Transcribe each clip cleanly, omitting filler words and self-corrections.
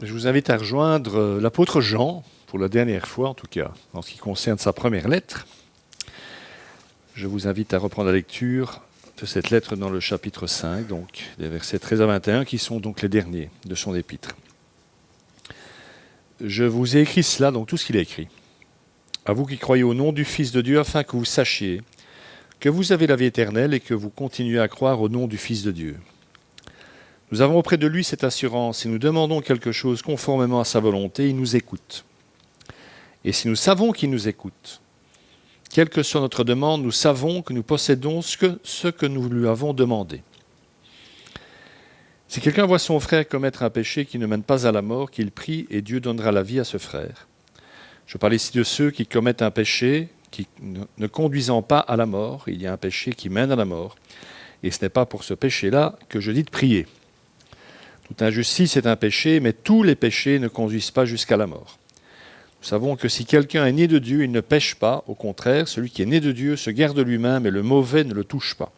Je vous invite à rejoindre l'apôtre Jean, pour la dernière fois en tout cas, en ce qui concerne sa première lettre. Je vous invite à reprendre la lecture de cette lettre dans le chapitre 5, donc les versets 13 à 21, qui sont donc les derniers de son épître. Je vous ai écrit cela, donc tout ce qu'il a écrit. À vous qui croyez au nom du Fils de Dieu, afin que vous sachiez que vous avez la vie éternelle et que vous continuez à croire au nom du Fils de Dieu. Nous avons auprès de lui cette assurance, si nous demandons quelque chose conformément à sa volonté, il nous écoute. Et si nous savons qu'il nous écoute, quelle que soit notre demande, nous savons que nous possédons ce que nous lui avons demandé. Si quelqu'un voit son frère commettre un péché qui ne mène pas à la mort, qu'il prie et Dieu donnera la vie à ce frère. Je parle ici de ceux qui commettent un péché qui ne conduisant pas à la mort. Il y a un péché qui mène à la mort. Et ce n'est pas pour ce péché-là que je dis de prier. Toute injustice est un péché, mais tous les péchés ne conduisent pas jusqu'à la mort. Nous savons que si quelqu'un est né de Dieu, il ne pêche pas. Au contraire, celui qui est né de Dieu se garde lui-même et le mauvais ne le touche pas.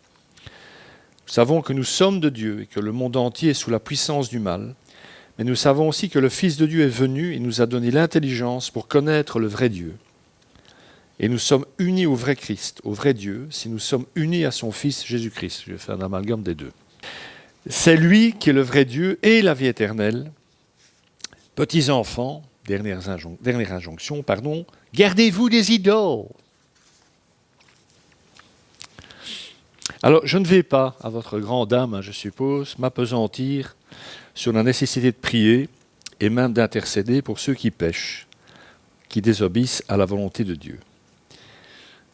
Nous savons que nous sommes de Dieu et que le monde entier est sous la puissance du mal. Mais nous savons aussi que le Fils de Dieu est venu et nous a donné l'intelligence pour connaître le vrai Dieu. Et nous sommes unis au vrai Christ, au vrai Dieu, si nous sommes unis à son Fils Jésus-Christ. Je vais faire un amalgame des deux. C'est lui qui est le vrai Dieu et la vie éternelle. Petits enfants, dernière injonction, gardez-vous des idoles. Alors, je ne vais pas, à votre grande âme, je suppose, m'appesantir sur la nécessité de prier et même d'intercéder pour ceux qui pêchent, qui désobéissent à la volonté de Dieu.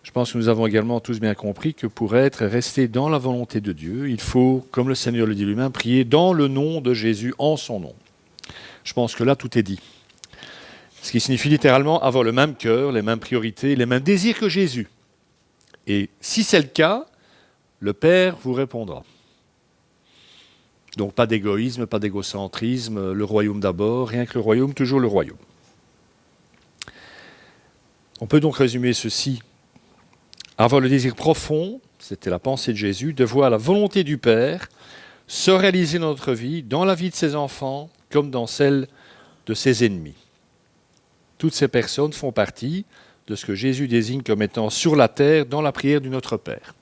Je pense que nous avons également tous bien compris que pour être et rester dans la volonté de Dieu, il faut, comme le Seigneur le dit lui-même, prier dans le nom de Jésus, en son nom. Je pense que là, tout est dit. Ce qui signifie littéralement avoir le même cœur, les mêmes priorités, les mêmes désirs que Jésus. Et si c'est le cas, le Père vous répondra. Donc pas d'égoïsme, pas d'égocentrisme, le royaume d'abord, rien que le royaume, toujours le royaume. On peut donc résumer ceci. Avoir le désir profond, c'était la pensée de Jésus, de voir la volonté du Père se réaliser dans notre vie, dans la vie de ses enfants, comme dans celle de ses ennemis. Toutes ces personnes font partie de ce que Jésus désigne comme étant sur la terre, dans la prière du Notre Père.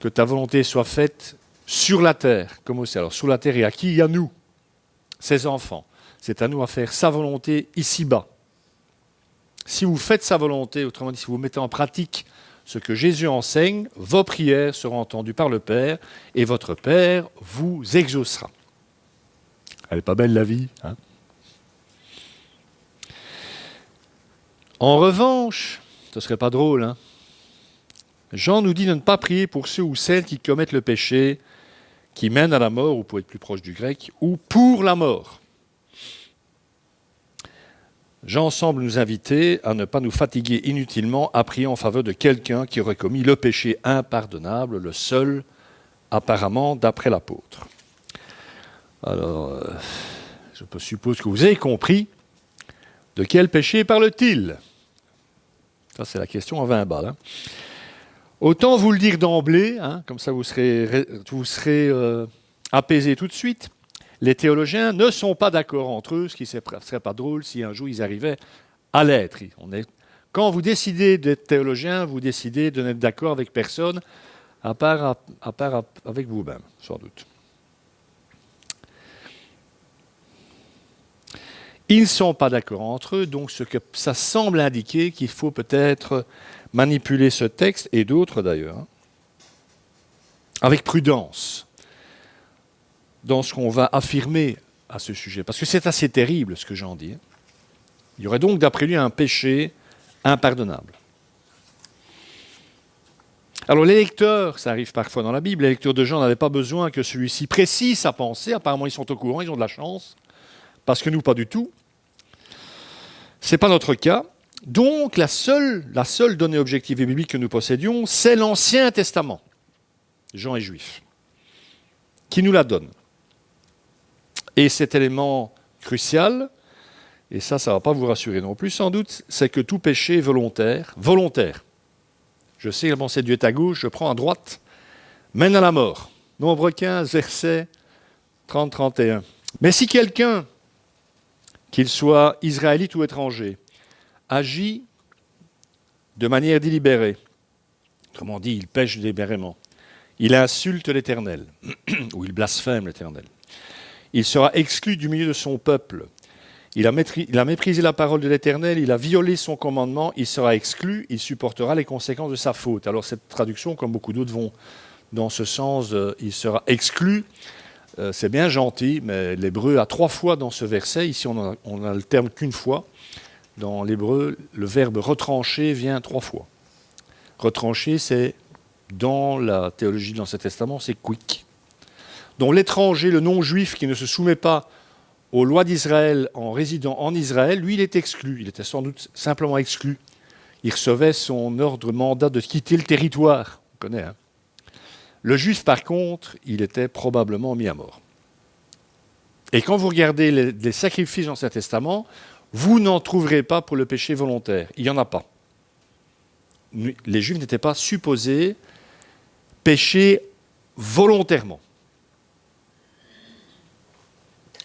Que ta volonté soit faite sur la terre, comme aussi. Alors, sur la terre, et à qui? Il y a nous, ses enfants. C'est à nous à faire sa volonté ici-bas. Si vous faites sa volonté, autrement dit, si vous mettez en pratique ce que Jésus enseigne, vos prières seront entendues par le Père et votre Père vous exaucera. Elle n'est pas belle la vie, hein? En revanche, ce ne serait pas drôle, hein? Jean nous dit de ne pas prier pour ceux ou celles qui commettent le péché, qui mène à la mort, ou pour être plus proche du grec, ou pour la mort. Jean semble nous inviter à ne pas nous fatiguer inutilement à prier en faveur de quelqu'un qui aurait commis le péché impardonnable, le seul, apparemment, d'après l'apôtre. Alors, je suppose que vous avez compris de quel péché parle-t-il? Ça, c'est la question en 20 balles. Hein. Autant vous le dire d'emblée, hein, comme ça vous serez apaisé tout de suite. Les théologiens ne sont pas d'accord entre eux, ce qui ne serait pas drôle si un jour ils arrivaient à l'être. Quand vous décidez d'être théologien, vous décidez de n'être d'accord avec personne, à part avec vous-même, sans doute. Ils ne sont pas d'accord entre eux, donc ce que ça semble indiquer qu'il faut peut-être manipuler ce texte, et d'autres d'ailleurs, avec prudence, dans ce qu'on va affirmer à ce sujet. Parce que c'est assez terrible ce que j'en dis. Il y aurait donc, d'après lui, un péché impardonnable. Alors les lecteurs, ça arrive parfois dans la Bible, les lecteurs de Jean n'avaient pas besoin que celui-ci précise sa pensée. Apparemment, ils sont au courant, ils ont de la chance. Parce que nous, pas du tout. Ce n'est pas notre cas. Donc, la seule donnée objective et biblique que nous possédions, c'est l'Ancien Testament. Jean est juif. Qui nous la donne. Et cet élément crucial, et ça ne va pas vous rassurer non plus sans doute, c'est que tout péché est volontaire. Je sais que la pensée de Dieu est à gauche, je prends à droite, mène à la mort. Nombre 15, verset 30-31. Mais si quelqu'un qu'il soit israélite ou étranger, agit de manière délibérée, autrement dit, il pêche délibérément, il insulte l'Éternel, ou il blasphème l'Éternel, il sera exclu du milieu de son peuple. Il a méprisé la parole de l'Éternel, il a violé son commandement, il sera exclu, il supportera les conséquences de sa faute. Alors cette traduction, comme beaucoup d'autres, vont dans ce sens, il sera exclu. C'est bien gentil, mais l'hébreu a 3 fois dans ce verset. Ici, on a le terme qu'une fois. Dans l'hébreu, le verbe retrancher vient 3 fois. Retrancher, c'est, dans la théologie de l'Ancien Testament, c'est quick. Donc l'étranger, le non-juif qui ne se soumet pas aux lois d'Israël en résidant en Israël, lui, il est exclu. Il était sans doute simplement exclu. Il recevait son ordre, mandat de quitter le territoire. On connaît, hein. Le juif, par contre, il était probablement mis à mort. Et quand vous regardez les sacrifices dans l'Ancien Testament, vous n'en trouverez pas pour le péché volontaire. Il n'y en a pas. Les Juifs n'étaient pas supposés pécher volontairement.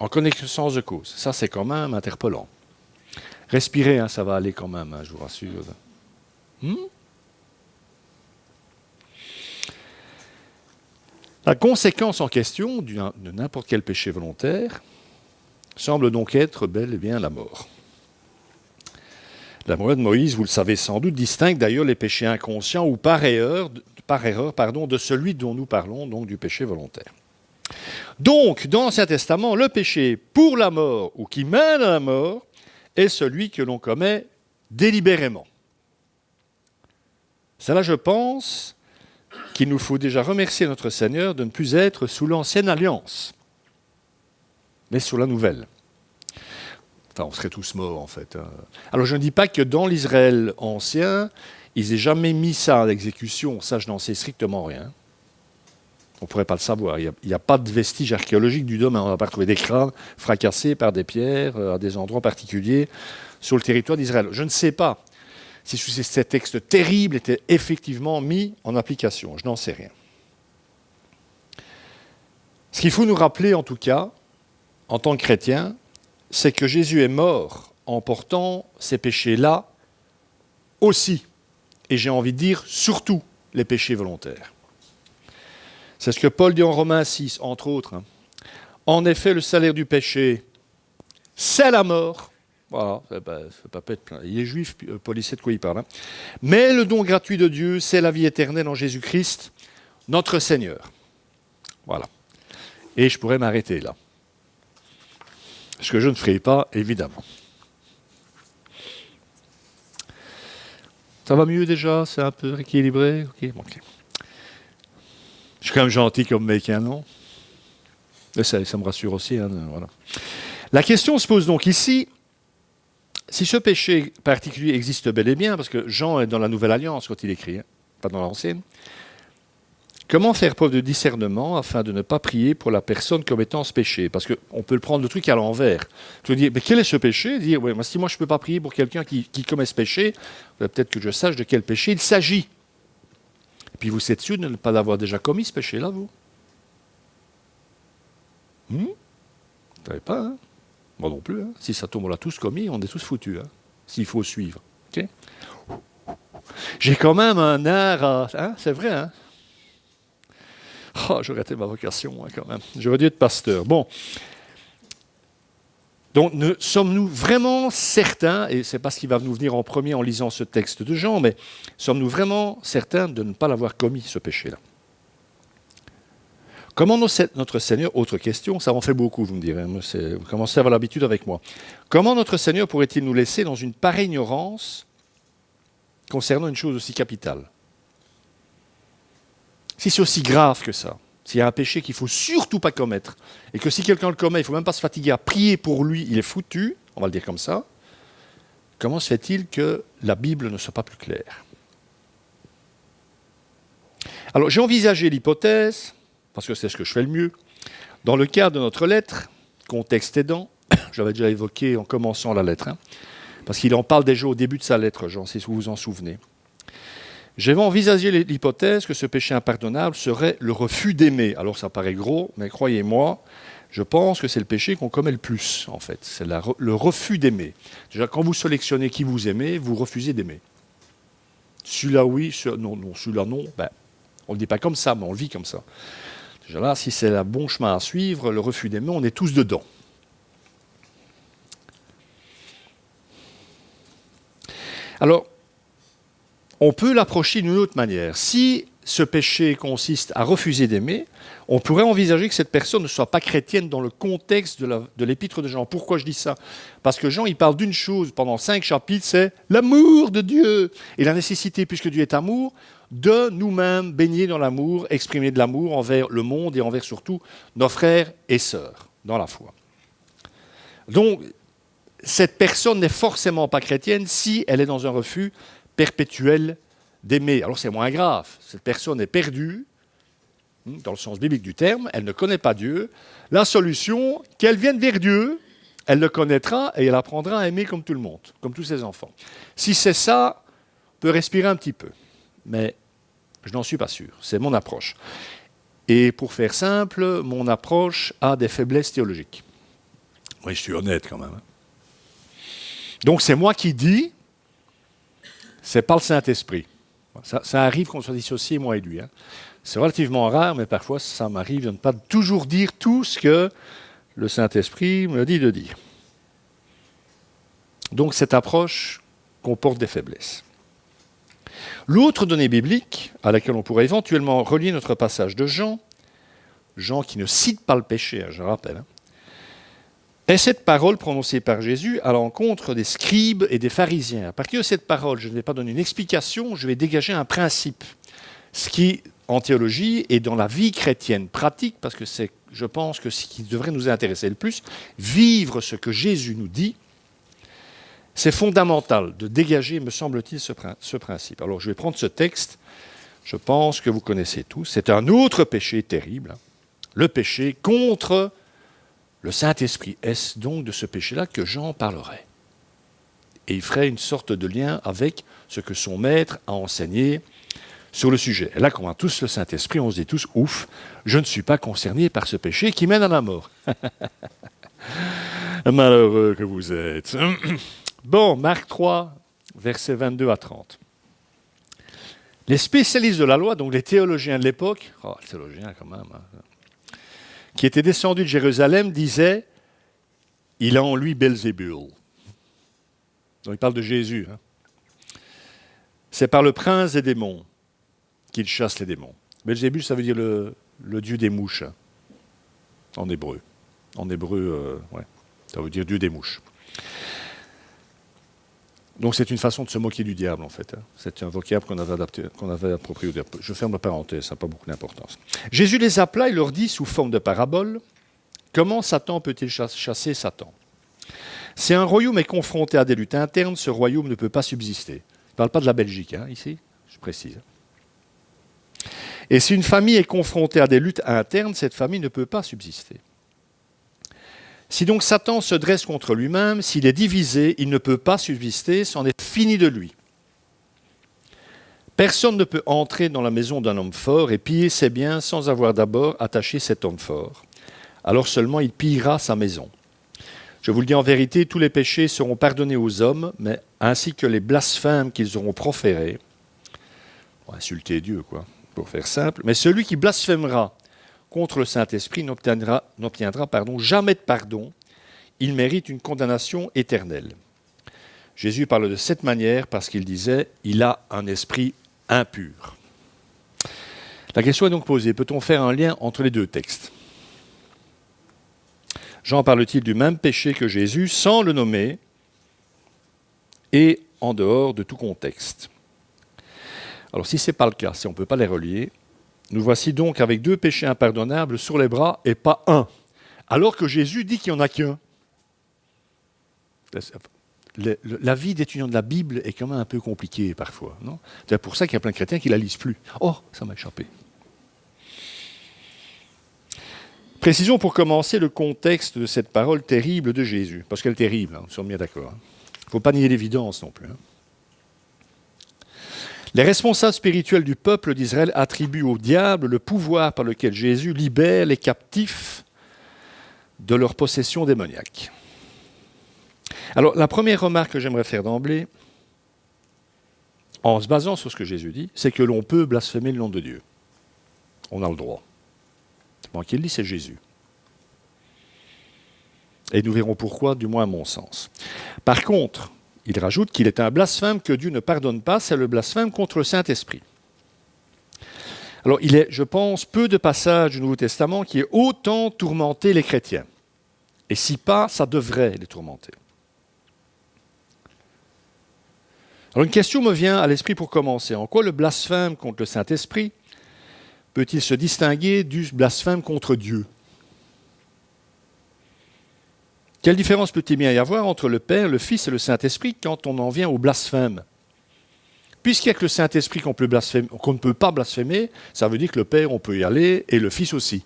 En connaissance de cause. Ça, c'est quand même interpellant. Respirez, hein, ça va aller quand même, hein, je vous rassure. La conséquence en question de n'importe quel péché volontaire semble donc être bel et bien la mort. La loi de Moïse, vous le savez sans doute, distingue d'ailleurs les péchés inconscients ou par erreur, de celui dont nous parlons, donc du péché volontaire. Donc, dans l'Ancien Testament, le péché pour la mort ou qui mène à la mort est celui que l'on commet délibérément. C'est là, je pense, qu'il nous faut déjà remercier notre Seigneur de ne plus être sous l'ancienne alliance, mais sous la nouvelle. Enfin, on serait tous morts, en fait. Alors, je ne dis pas que dans l'Israël ancien, ils n'aient jamais mis ça à l'exécution. Ça, je n'en sais strictement rien. On ne pourrait pas le savoir. Il n'y a pas de vestiges archéologiques du dôme. On n'a pas retrouvé des crânes fracassés par des pierres à des endroits particuliers sur le territoire d'Israël. Je ne sais pas si ces textes terribles étaient effectivement mis en application. Je n'en sais rien. Ce qu'il faut nous rappeler, en tout cas, en tant que chrétiens, c'est que Jésus est mort en portant ces péchés-là aussi. Et j'ai envie de dire surtout les péchés volontaires. C'est ce que Paul dit en Romains 6, entre autres. En effet, le salaire du péché, c'est la mort. Voilà, c'est pas plein. Il est juif, Paul sait de quoi il parle. Mais le don gratuit de Dieu, c'est la vie éternelle en Jésus-Christ, notre Seigneur. Voilà. Et je pourrais m'arrêter là. Ce que je ne ferai pas, évidemment. Ça va mieux déjà? C'est un peu équilibré? Ok. Je suis quand même gentil comme mec, hein, non? Ça me rassure aussi. Hein, voilà. La question se pose donc ici, si ce péché particulier existe bel et bien, parce que Jean est dans la Nouvelle Alliance quand il écrit, hein, pas dans l'Ancienne, comment faire preuve de discernement afin de ne pas prier pour la personne commettant ce péché? Parce qu'on peut le prendre le truc à l'envers. Tu veux dire, mais quel est ce péché? Dire, ouais, si moi je ne peux pas prier pour quelqu'un qui commet ce péché, peut-être que je sache de quel péché il s'agit. Et puis vous êtes sûr de ne pas l'avoir déjà commis ce péché-là, vous? Vous ne savez pas, hein? Moi non plus. Hein? Si ça tombe, on l'a tous commis, on est tous foutus. Hein? S'il faut suivre. Okay? J'ai quand même un air à... Hein? C'est vrai, hein? Oh, j'aurais été ma vocation, hein, quand même. J'aurais dû être pasteur. Bon. Donc, sommes-nous vraiment certains, et c'est pas ce qui va nous venir en premier en lisant ce texte de Jean, mais sommes-nous vraiment certains de ne pas l'avoir commis, ce péché-là? Comment notre Seigneur, autre question, ça en fait beaucoup, vous me direz, vous commencez à avoir l'habitude avec moi. Comment notre Seigneur pourrait-il nous laisser dans une pareille ignorance concernant une chose aussi capitale? Si c'est aussi grave que ça, s'il y a un péché qu'il ne faut surtout pas commettre, et que si quelqu'un le commet, il ne faut même pas se fatiguer à prier pour lui, il est foutu, on va le dire comme ça, comment se fait-il que la Bible ne soit pas plus claire? Alors j'ai envisagé l'hypothèse, parce que c'est ce que je fais le mieux, dans le cadre de notre lettre, contexte aidant, j'avais déjà évoqué en commençant la lettre, hein, parce qu'il en parle déjà au début de sa lettre, Jean, si vous vous en souvenez. J'avais envisagé l'hypothèse que ce péché impardonnable serait le refus d'aimer. Alors ça paraît gros, mais croyez-moi, Je pense que c'est le péché qu'on commet le plus, en fait. C'est le refus d'aimer. Déjà, quand vous sélectionnez qui vous aimez, vous refusez d'aimer. Celui-là, oui, celui-là, non. Ben, on ne le dit pas comme ça, mais on le vit comme ça. Déjà là, si c'est le bon chemin à suivre, le refus d'aimer, on est tous dedans. Alors, on peut l'approcher d'une autre manière. Si ce péché consiste à refuser d'aimer, on pourrait envisager que cette personne ne soit pas chrétienne dans le contexte de l'épître de Jean. Pourquoi je dis ça? Parce que Jean, il parle d'une chose pendant 5 chapitres, c'est l'amour de Dieu. Et la nécessité, puisque Dieu est amour, de nous-mêmes baigner dans l'amour, exprimer de l'amour envers le monde et envers surtout nos frères et sœurs dans la foi. Donc, cette personne n'est forcément pas chrétienne si elle est dans un refus perpétuel d'aimer. Alors c'est moins grave. Cette personne est perdue, dans le sens biblique du terme, elle ne connaît pas Dieu. La solution, qu'elle vienne vers Dieu, elle le connaîtra et elle apprendra à aimer comme tout le monde, comme tous ses enfants. Si c'est ça, on peut respirer un petit peu. Mais je n'en suis pas sûr. C'est mon approche. Et pour faire simple, mon approche a des faiblesses théologiques. Oui, je suis honnête quand même. Donc c'est moi qui dis, c'est pas le Saint-Esprit. Ça arrive qu'on soit dissocié, moi et lui. C'est relativement rare, mais parfois ça m'arrive de ne pas toujours dire tout ce que le Saint-Esprit me dit de dire. Donc cette approche comporte des faiblesses. L'autre donnée biblique, à laquelle on pourrait éventuellement relier notre passage de Jean qui ne cite pas le péché, je rappelle, est cette parole prononcée par Jésus à l'encontre des scribes et des pharisiens. À partir de cette parole, je ne vais pas donner une explication, je vais dégager un principe. Ce qui, en théologie et dans la vie chrétienne pratique, parce que c'est, je pense, que ce qui devrait nous intéresser le plus, vivre ce que Jésus nous dit, c'est fondamental de dégager, me semble-t-il, ce principe. Alors je vais prendre ce texte, je pense que vous connaissez tous. C'est un autre péché terrible, le péché contre le Saint-Esprit. Est-ce donc de ce péché-là que Jean parlerait? Et il ferait une sorte de lien avec ce que son maître a enseigné sur le sujet. Et là, quand on a tous le Saint-Esprit, on se dit tous, ouf, je ne suis pas concerné par ce péché qui mène à la mort. Malheureux que vous êtes. Bon, Marc 3, versets 22 à 30. Les spécialistes de la loi, donc les théologiens de l'époque, les théologiens quand même, qui étaient descendus de Jérusalem, disaient « Il a en lui Belzébul ». Donc il parle de Jésus. C'est par le prince des démons qu'il chasse les démons. Belzébul, ça veut dire le dieu des mouches, en hébreu. En hébreu, ça veut dire dieu des mouches. Donc c'est une façon de se moquer du diable, en fait. C'est un vocable qu'on avait approprié au diable. Je ferme la parenthèse, ça n'a pas beaucoup d'importance. Jésus les appela et leur dit, sous forme de parabole, comment Satan peut-il chasser Satan? Si un royaume est confronté à des luttes internes, ce royaume ne peut pas subsister. Je ne parle pas de la Belgique, ici, je précise. Et si une famille est confrontée à des luttes internes, cette famille ne peut pas subsister. Si donc Satan se dresse contre lui-même, s'il est divisé, il ne peut pas subsister, c'en est fini de lui. Personne ne peut entrer dans la maison d'un homme fort et piller ses biens sans avoir d'abord attaché cet homme fort. Alors seulement il pillera sa maison. Je vous le dis en vérité, tous les péchés seront pardonnés aux hommes, mais ainsi que les blasphèmes qu'ils auront proférés. Pour insulter Dieu, pour faire simple. Mais celui qui blasphémera contre le Saint-Esprit n'obtiendra jamais de pardon. Il mérite une condamnation éternelle. Jésus parle de cette manière parce qu'il disait « il a un esprit impur ». La question est donc posée, peut-on faire un lien entre les deux textes? Jean parle-t-il du même péché que Jésus sans le nommer et en dehors de tout contexte? Alors si ce n'est pas le cas, si on ne peut pas les relier, nous voici donc avec 2 péchés impardonnables sur les bras et pas un, alors que Jésus dit qu'il n'y en a qu'un. La vie d'étudiant de la Bible est quand même un peu compliquée parfois, non? C'est pour ça qu'il y a plein de chrétiens qui ne la lisent plus. Oh, ça m'a échappé. Précisons pour commencer le contexte de cette parole terrible de Jésus, parce qu'elle est terrible, nous sommes bien d'accord. Il ne faut pas nier l'évidence non plus. Les responsables spirituels du peuple d'Israël attribuent au diable le pouvoir par lequel Jésus libère les captifs de leur possession démoniaque. Alors, la première remarque que j'aimerais faire d'emblée, en se basant sur ce que Jésus dit, c'est que l'on peut blasphémer le nom de Dieu. On a le droit. C'est moi qui le dis, c'est Jésus. Et nous verrons pourquoi, du moins à mon sens. Par contre, il rajoute qu'il est un blasphème que Dieu ne pardonne pas, c'est le blasphème contre le Saint-Esprit. Alors, il est, je pense, peu de passages du Nouveau Testament qui aient autant tourmenté les chrétiens. Et si pas, ça devrait les tourmenter. Alors, une question me vient à l'esprit pour commencer. En quoi le blasphème contre le Saint-Esprit peut-il se distinguer du blasphème contre Dieu ? Quelle différence peut-il bien y avoir entre le Père, le Fils et le Saint-Esprit quand on en vient au blasphème ? Puisqu'il n'y a que le Saint-Esprit qu'on ne peut pas blasphémer, ça veut dire que le Père, on peut y aller, et le Fils aussi.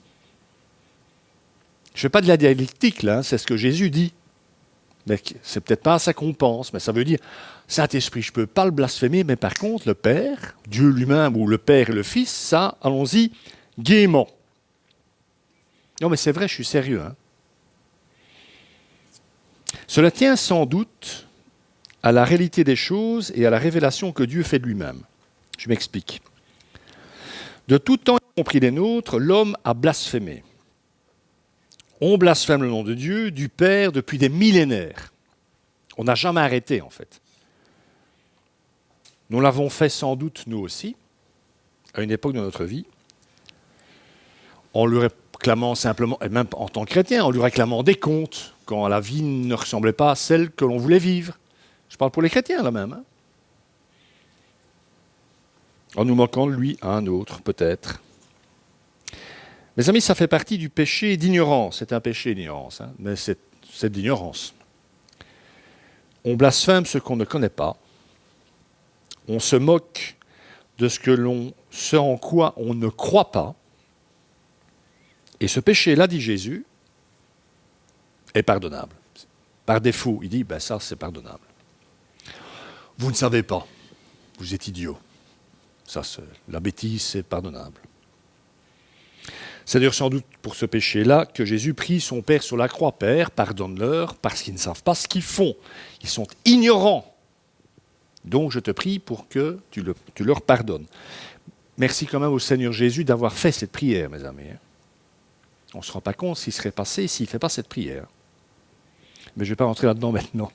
Je ne fais pas de la dialectique, là, c'est ce que Jésus dit. Mais c'est peut-être pas ça qu'on pense, mais ça veut dire, Saint-Esprit, je ne peux pas le blasphémer, mais par contre, le Père, Dieu lui-même, ou le Père et le Fils, ça, allons-y, gaiement. Non, mais c'est vrai, je suis sérieux. Cela tient sans doute à la réalité des choses et à la révélation que Dieu fait de lui-même. Je m'explique. De tout temps, y compris les nôtres, l'homme a blasphémé. On blasphème le nom de Dieu, du Père, depuis des millénaires. On n'a jamais arrêté, en fait. Nous l'avons fait sans doute, nous aussi, à une époque de notre vie, en lui réclamant simplement, et même en tant que chrétien, en lui réclamant des comptes, quand la vie ne ressemblait pas à celle que l'on voulait vivre. Je parle pour les chrétiens, là même. En nous moquant de lui à un autre, peut-être. Mes amis, ça fait partie du péché d'ignorance. C'est un péché d'ignorance, mais c'est d'ignorance. On blasphème ce qu'on ne connaît pas. On se moque de ce en quoi on ne croit pas. Et ce péché-là, dit Jésus, est pardonnable. Par défaut, il dit, ça c'est pardonnable. Vous ne savez pas, vous êtes idiot. Ça, la bêtise, c'est pardonnable. C'est d'ailleurs sans doute pour ce péché-là que Jésus prie son Père sur la croix. Père, pardonne-leur parce qu'ils ne savent pas ce qu'ils font. Ils sont ignorants. Donc je te prie pour que tu leur pardonnes. Merci quand même au Seigneur Jésus d'avoir fait cette prière, mes amis. On ne se rend pas compte ce qui serait passé s'il ne fait pas cette prière. Mais je ne vais pas rentrer là-dedans maintenant.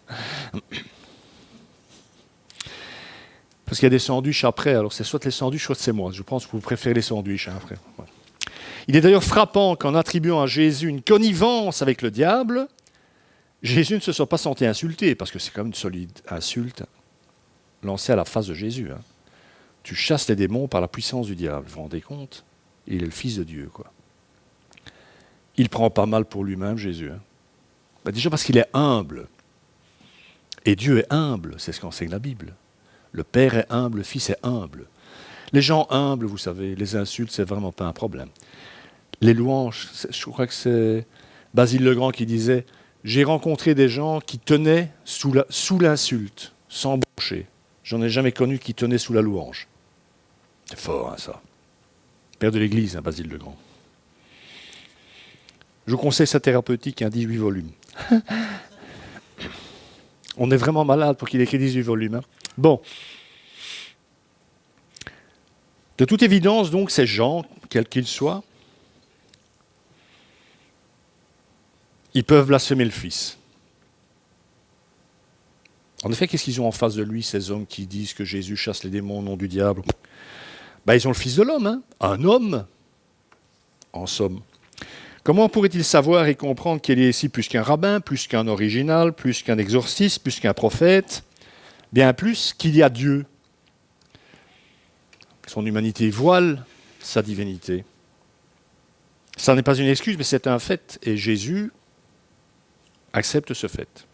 Parce qu'il y a des sandwichs après, alors c'est soit les sandwichs, soit c'est moi. Je pense que vous préférez les sandwichs, après. Ouais. Il est d'ailleurs frappant qu'en attribuant à Jésus une connivence avec le diable, Jésus ne se soit pas senti insulté, parce que c'est quand même une solide insulte lancée à la face de Jésus. Tu chasses les démons par la puissance du diable, vous vous rendez compte ? Il est le Fils de Dieu, quoi. Il prend pas mal pour lui-même, Jésus. Déjà parce qu'il est humble. Et Dieu est humble, c'est ce qu'enseigne la Bible. Le Père est humble, le Fils est humble. Les gens humbles, vous savez, les insultes, c'est vraiment pas un problème. Les louanges, je crois que c'est Basile Legrand qui disait « J'ai rencontré des gens qui tenaient sous l'insulte, sans broncher. J'en ai jamais connu qui tenaient sous la louange. » C'est fort, ça. Père de l'Église, Basile Legrand. Je vous conseille sa thérapeutique, 18 volumes. On est vraiment malade pour qu'il écrit 18 volumes. Bon. De toute évidence, donc, ces gens, quels qu'ils soient, ils peuvent blasphémer le Fils. En effet, qu'est-ce qu'ils ont en face de lui, ces hommes qui disent que Jésus chasse les démons au nom du diable ? Ils ont le Fils de l'homme, un homme, en somme. Comment pourrait-il savoir et comprendre qu'il est ici plus qu'un rabbin, plus qu'un original, plus qu'un exorciste, plus qu'un prophète, bien plus qu'il y a Dieu ? Son humanité voile sa divinité. Ça n'est pas une excuse, mais c'est un fait. Et Jésus accepte ce fait.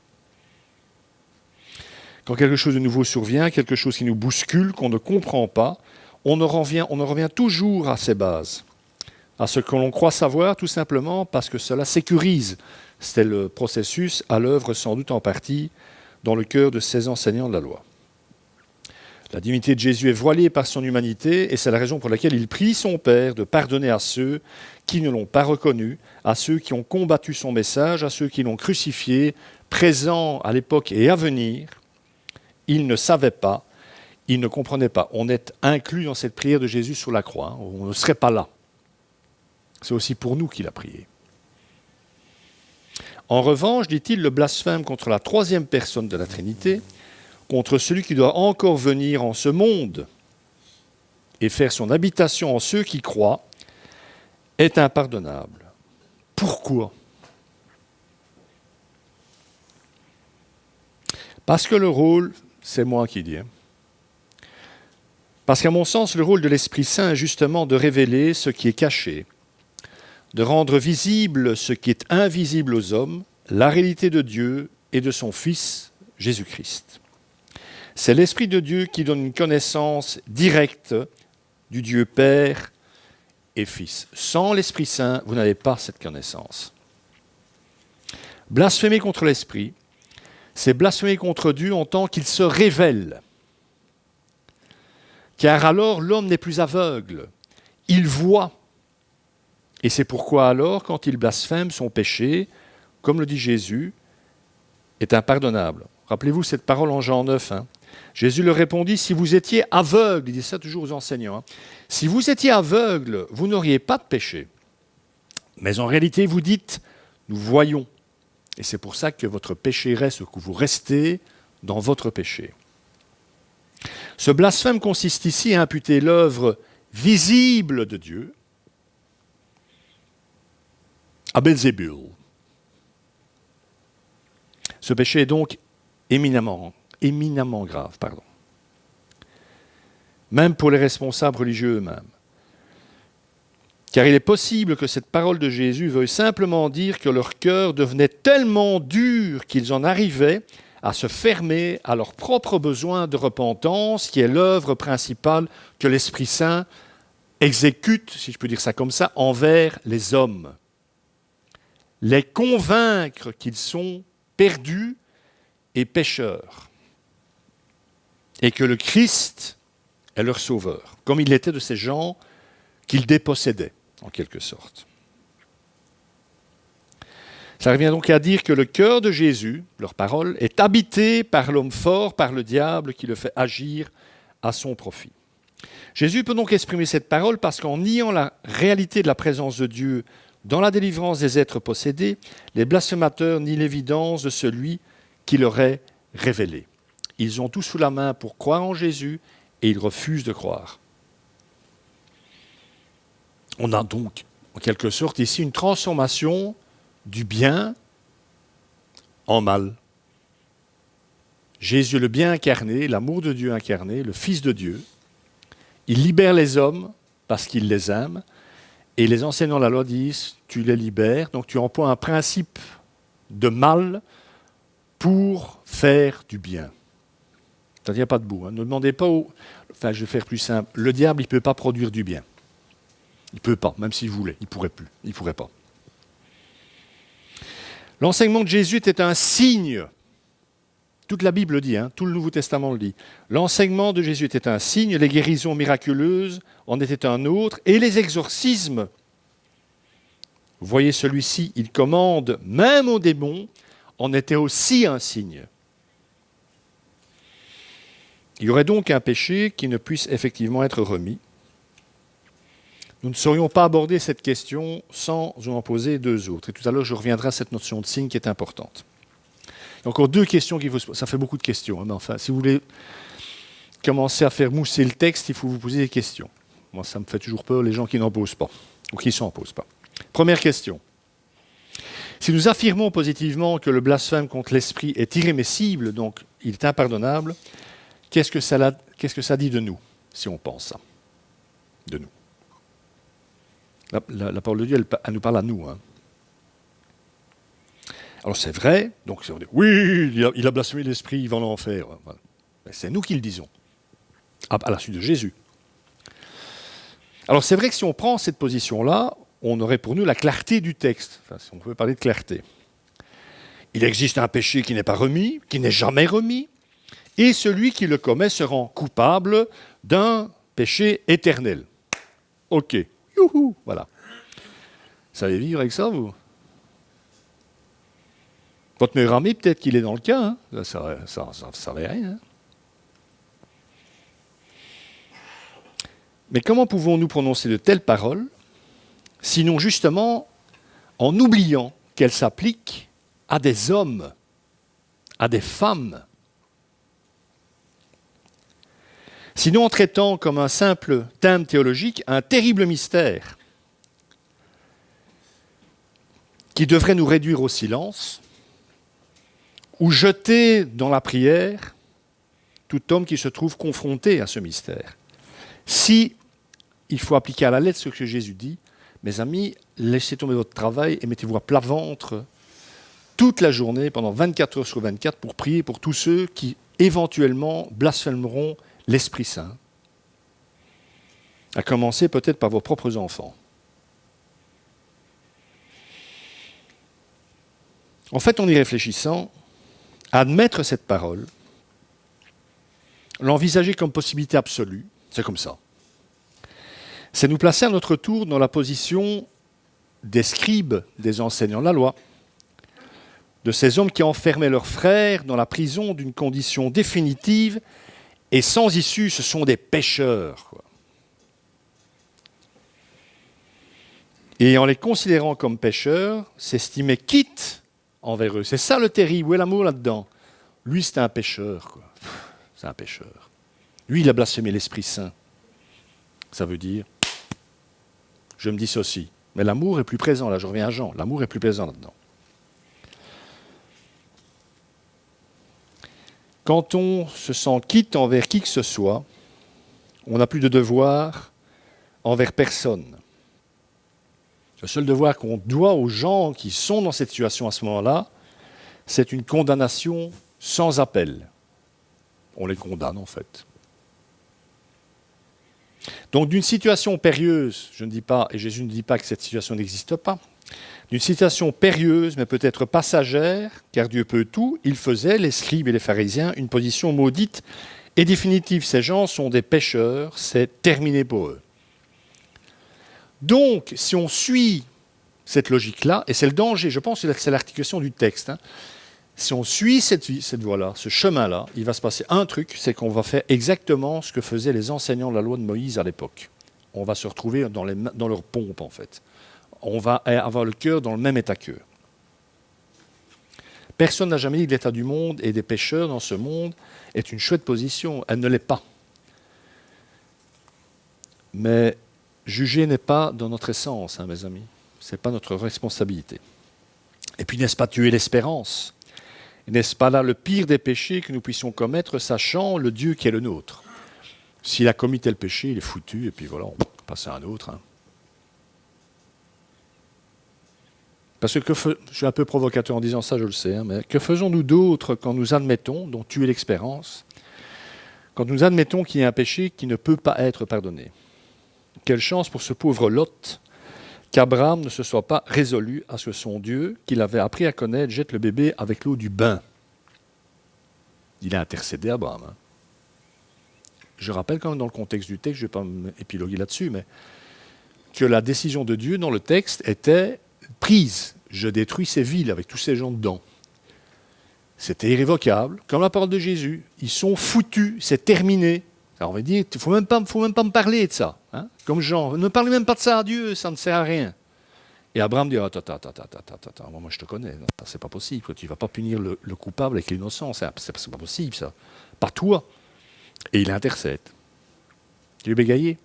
Quand quelque chose de nouveau survient, quelque chose qui nous bouscule, qu'on ne comprend pas, on en revient toujours à ses bases, à ce que l'on croit savoir, tout simplement parce que cela sécurise. C'était le processus à l'œuvre sans doute en partie dans le cœur de ces enseignants de la loi. La divinité de Jésus est voilée par son humanité et c'est la raison pour laquelle il prie son Père de pardonner à ceux qui ne l'ont pas reconnu, à ceux qui ont combattu son message, à ceux qui l'ont crucifié, présents à l'époque et à venir. Ils ne savaient pas, ils ne comprenaient pas. On est inclus dans cette prière de Jésus sur la croix, on ne serait pas là. C'est aussi pour nous qu'il a prié. En revanche, dit-il, le blasphème contre la troisième personne de la Trinité, contre celui qui doit encore venir en ce monde et faire son habitation en ceux qui croient, est impardonnable. Pourquoi ? Parce que le rôle, c'est moi qui dis, parce qu'à mon sens, le rôle de l'Esprit Saint est justement de révéler ce qui est caché, de rendre visible ce qui est invisible aux hommes, la réalité de Dieu et de son Fils, Jésus-Christ. C'est l'Esprit de Dieu qui donne une connaissance directe du Dieu Père et Fils. Sans l'Esprit Saint, vous n'avez pas cette connaissance. Blasphémer contre l'Esprit, c'est blasphémer contre Dieu en tant qu'il se révèle. Car alors l'homme n'est plus aveugle, il voit. Et c'est pourquoi alors, quand il blasphème, son péché, comme le dit Jésus, est impardonnable. Rappelez-vous cette parole en Jean 9. Jésus leur répondit, si vous étiez aveugle, il dit ça toujours aux enseignants, si vous étiez aveugle, vous n'auriez pas de péché. Mais en réalité, vous dites, nous voyons. Et c'est pour ça que votre péché reste, que vous restez dans votre péché. Ce blasphème consiste ici à imputer l'œuvre visible de Dieu à Belzébul. Ce péché est donc éminemment grave, même pour les responsables religieux eux-mêmes. Car il est possible que cette parole de Jésus veuille simplement dire que leur cœur devenait tellement dur qu'ils en arrivaient à se fermer à leur propre besoin de repentance, qui est l'œuvre principale que l'Esprit Saint exécute, si je peux dire ça comme ça, envers les hommes. Les convaincre qu'ils sont perdus et pécheurs, et que le Christ est leur sauveur, comme il était de ces gens qu'il dépossédait, en quelque sorte. Ça revient donc à dire que le cœur de Jésus, leur parole, est habité par l'homme fort, par le diable, qui le fait agir à son profit. Jésus peut donc exprimer cette parole parce qu'en niant la réalité de la présence de Dieu dans la délivrance des êtres possédés, les blasphémateurs nient l'évidence de celui qui leur est révélé. Ils ont tout sous la main pour croire en Jésus et ils refusent de croire. On a donc, en quelque sorte, ici une transformation du bien en mal. Jésus, le bien incarné, l'amour de Dieu incarné, le Fils de Dieu, il libère les hommes parce qu'il les aime, et les enseignants de la loi disent, tu les libères, donc tu emploies un principe de mal pour faire du bien. Ça ne tient pas debout. Ne demandez pas je vais faire plus simple. Le diable, il ne peut pas produire du bien. Il ne peut pas, même s'il voulait. Il ne pourrait plus. Il ne pourrait pas. L'enseignement de Jésus était un signe. Toute la Bible le dit, tout le Nouveau Testament le dit. L'enseignement de Jésus était un signe, les guérisons miraculeuses en étaient un autre, et les exorcismes. Vous voyez, celui-ci, il commande même aux démons, en était aussi un signe. Il y aurait donc un péché qui ne puisse effectivement être remis. Nous ne saurions pas aborder cette question sans en poser deux autres. Et tout à l'heure, je reviendrai à cette notion de signe qui est importante. Il y a encore deux questions qu'il faut se poser. Ça fait beaucoup de questions, mais enfin, si vous voulez commencer à faire mousser le texte, il faut vous poser des questions. Moi, ça me fait toujours peur, les gens qui n'en posent pas, ou qui ne s'en posent pas. Première question. Si nous affirmons positivement que le blasphème contre l'esprit est irrémissible, donc il est impardonnable, qu'est-ce que ça dit de nous, si on pense ça, de nous? La parole de Dieu, elle nous parle à nous. Alors c'est vrai, donc si on dit, oui, il a blasphémé l'esprit, il va en enfer. Voilà. C'est nous qui le disons, à la suite de Jésus. Alors c'est vrai que si on prend cette position-là, on aurait pour nous la clarté du texte, enfin, si on peut parler de clarté. Il existe un péché qui n'est pas remis, qui n'est jamais remis, et celui qui le commet se rend coupable d'un péché éternel. Ok, youhou, voilà. Vous savez vivre avec ça, vous? Votre meilleur ami, peut-être qu'il est dans le cas, hein? Ça ne savait rien. Hein? Mais comment pouvons-nous prononcer de telles paroles, sinon justement en oubliant qu'elles s'appliquent à des hommes, à des femmes, sinon en traitant comme un simple thème théologique un terrible mystère qui devrait nous réduire au silence ou jeter dans la prière tout homme qui se trouve confronté à ce mystère. Si il faut appliquer à la lettre ce que Jésus dit, mes amis, laissez tomber votre travail et mettez-vous à plat ventre toute la journée, pendant 24 heures sur 24, pour prier pour tous ceux qui éventuellement blasphémeront l'Esprit Saint. À commencer peut-être par vos propres enfants. En fait, en y réfléchissant, admettre cette parole, l'envisager comme possibilité absolue, c'est comme ça. C'est nous placer à notre tour dans la position des scribes, des enseignants de la loi, de ces hommes qui enfermaient leurs frères dans la prison d'une condition définitive et sans issue. Ce sont des pécheurs, quoi. Et en les considérant comme pécheurs, s'estimer quitte envers eux. C'est ça le terrible. Où est l'amour là-dedans? Lui, c'est un pécheur, quoi. C'est un pécheur. Lui, il a blasphémé l'Esprit Saint. Ça veut dire, je me dissocie. Mais l'amour est plus présent, là je reviens à Jean, l'amour est plus présent là-dedans. Quand on se sent quitte envers qui que ce soit, on n'a plus de devoir envers personne. Le seul devoir qu'on doit aux gens qui sont dans cette situation à ce moment-là, c'est une condamnation sans appel. On les condamne en fait. Donc d'une situation périlleuse, je ne dis pas, et Jésus ne dit pas que cette situation n'existe pas, d'une situation périlleuse, mais peut-être passagère, car Dieu peut tout, il faisait, les scribes et les pharisiens, une position maudite et définitive. Ces gens sont des pécheurs, c'est terminé pour eux. Donc, si on suit cette logique-là, et c'est le danger, je pense que c'est l'articulation du texte, hein, si on suit cette voie-là, ce chemin-là, il va se passer un truc, c'est qu'on va faire exactement ce que faisaient les enseignants de la loi de Moïse à l'époque. On va se retrouver dans leur pompe, en fait. On va avoir le cœur dans le même état qu'eux. Personne n'a jamais dit que l'état du monde et des pécheurs dans ce monde est une chouette position. Elle ne l'est pas. Mais juger n'est pas dans notre essence, hein, mes amis. Ce n'est pas notre responsabilité. Et puis, n'est-ce pas tuer l'espérance? N'est-ce pas là le pire des péchés que nous puissions commettre, sachant le Dieu qui est le nôtre? S'il a commis tel péché, il est foutu, et puis voilà, on passe à un autre. Hein. Parce que je suis un peu provocateur en disant ça, je le sais, hein, mais que faisons-nous d'autre quand nous admettons, dont tuer l'espérance, quand nous admettons qu'il y a un péché qui ne peut pas être pardonné? Quelle chance pour ce pauvre Lot qu'Abraham ne se soit pas résolu à ce que son Dieu, qu'il avait appris à connaître, jette le bébé avec l'eau du bain. Il a intercédé Abraham. Hein. Je rappelle quand même dans le contexte du texte, je ne vais pas m'épiloguer là-dessus, mais que la décision de Dieu dans le texte était prise. Je détruis ces villes avec tous ces gens dedans. C'était irrévocable, comme la parole de Jésus. Ils sont foutus, c'est terminé. Alors on va dire, il ne faut même pas me parler de ça. Hein? Comme Jean, ne parlez même pas de ça à Dieu, ça ne sert à rien. Et Abraham dit, attends, moi je te connais, c'est pas possible, tu ne vas pas punir le coupable avec l'innocent, c'est pas possible ça. Pas toi. Et il intercède. Tu es bégayé.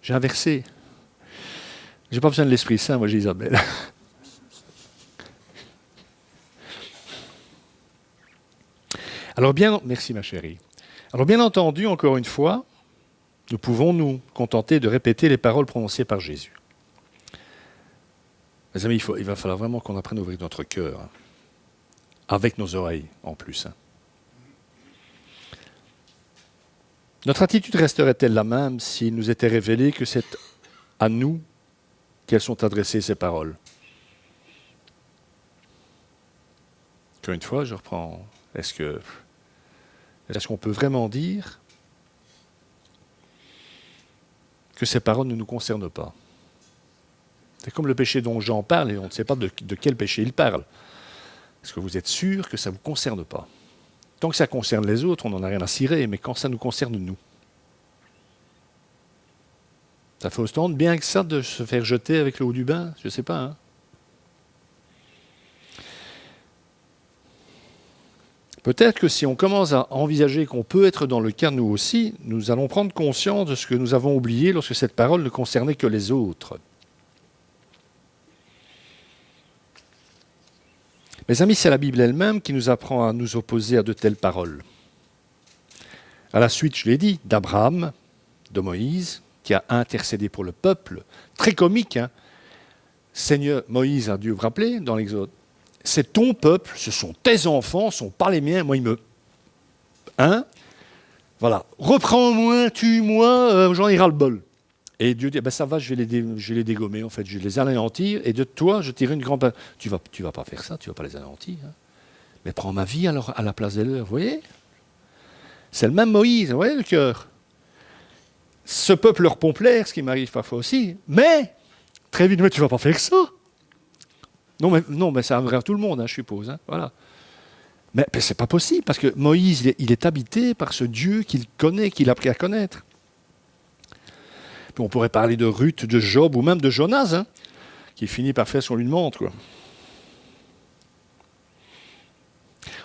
J'ai inversé. J'ai pas besoin de l'Esprit Saint, moi j'ai Isabelle. Alors bien, merci ma chérie. Alors bien entendu, encore une fois, nous pouvons nous contenter de répéter les paroles prononcées par Jésus. Mes amis, il va falloir vraiment qu'on apprenne à ouvrir notre cœur, hein, avec nos oreilles en plus. Hein. Notre attitude resterait-elle la même s'il nous était révélé que c'est à nous qu'elles sont adressées ces paroles? Encore une fois, je reprends Est-ce qu'on peut vraiment dire que ces paroles ne nous concernent pas? C'est comme le péché dont Jean parle, et on ne sait pas de quel péché il parle. Est-ce que vous êtes sûr que ça ne vous concerne pas? Tant que ça concerne les autres, on n'en a rien à cirer, mais quand ça nous concerne, nous. Ça fait autant de bien que ça de se faire jeter avec le haut du bain? Je ne sais pas. Peut-être que si on commence à envisager qu'on peut être dans le cas nous aussi, nous allons prendre conscience de ce que nous avons oublié lorsque cette parole ne concernait que les autres. Mes amis, c'est la Bible elle-même qui nous apprend à nous opposer à de telles paroles. À la suite, je l'ai dit, d'Abraham, de Moïse, qui a intercédé pour le peuple. Très comique, hein? Seigneur, Moïse a dû vous rappeler dans l'Exode. C'est ton peuple, ce sont tes enfants, ce ne sont pas les miens. Moi, voilà. Reprends-moi, tue-moi, j'en ai ras-le-bol. Et Dieu dit, ça va, je vais les dégommer, en fait, je vais les anéantir, et de toi, je tire une grande... Tu vas pas faire ça, tu ne vas pas les anéantir. Hein. Mais prends ma vie alors à la place des leurs, vous voyez? C'est le même Moïse, vous voyez le cœur? Ce peuple leur pompe l'air, ce qui m'arrive parfois aussi, mais, très vite, mais tu ne vas pas faire ça. Non, mais ça arrivera à tout le monde, hein, je suppose. Hein, voilà. Mais ce n'est pas possible, parce que Moïse, il est habité par ce Dieu qu'il connaît, qu'il a appris à connaître. Puis on pourrait parler de Ruth, de Job, ou même de Jonas, hein, qui finit par faire ce qu'on lui demande, quoi.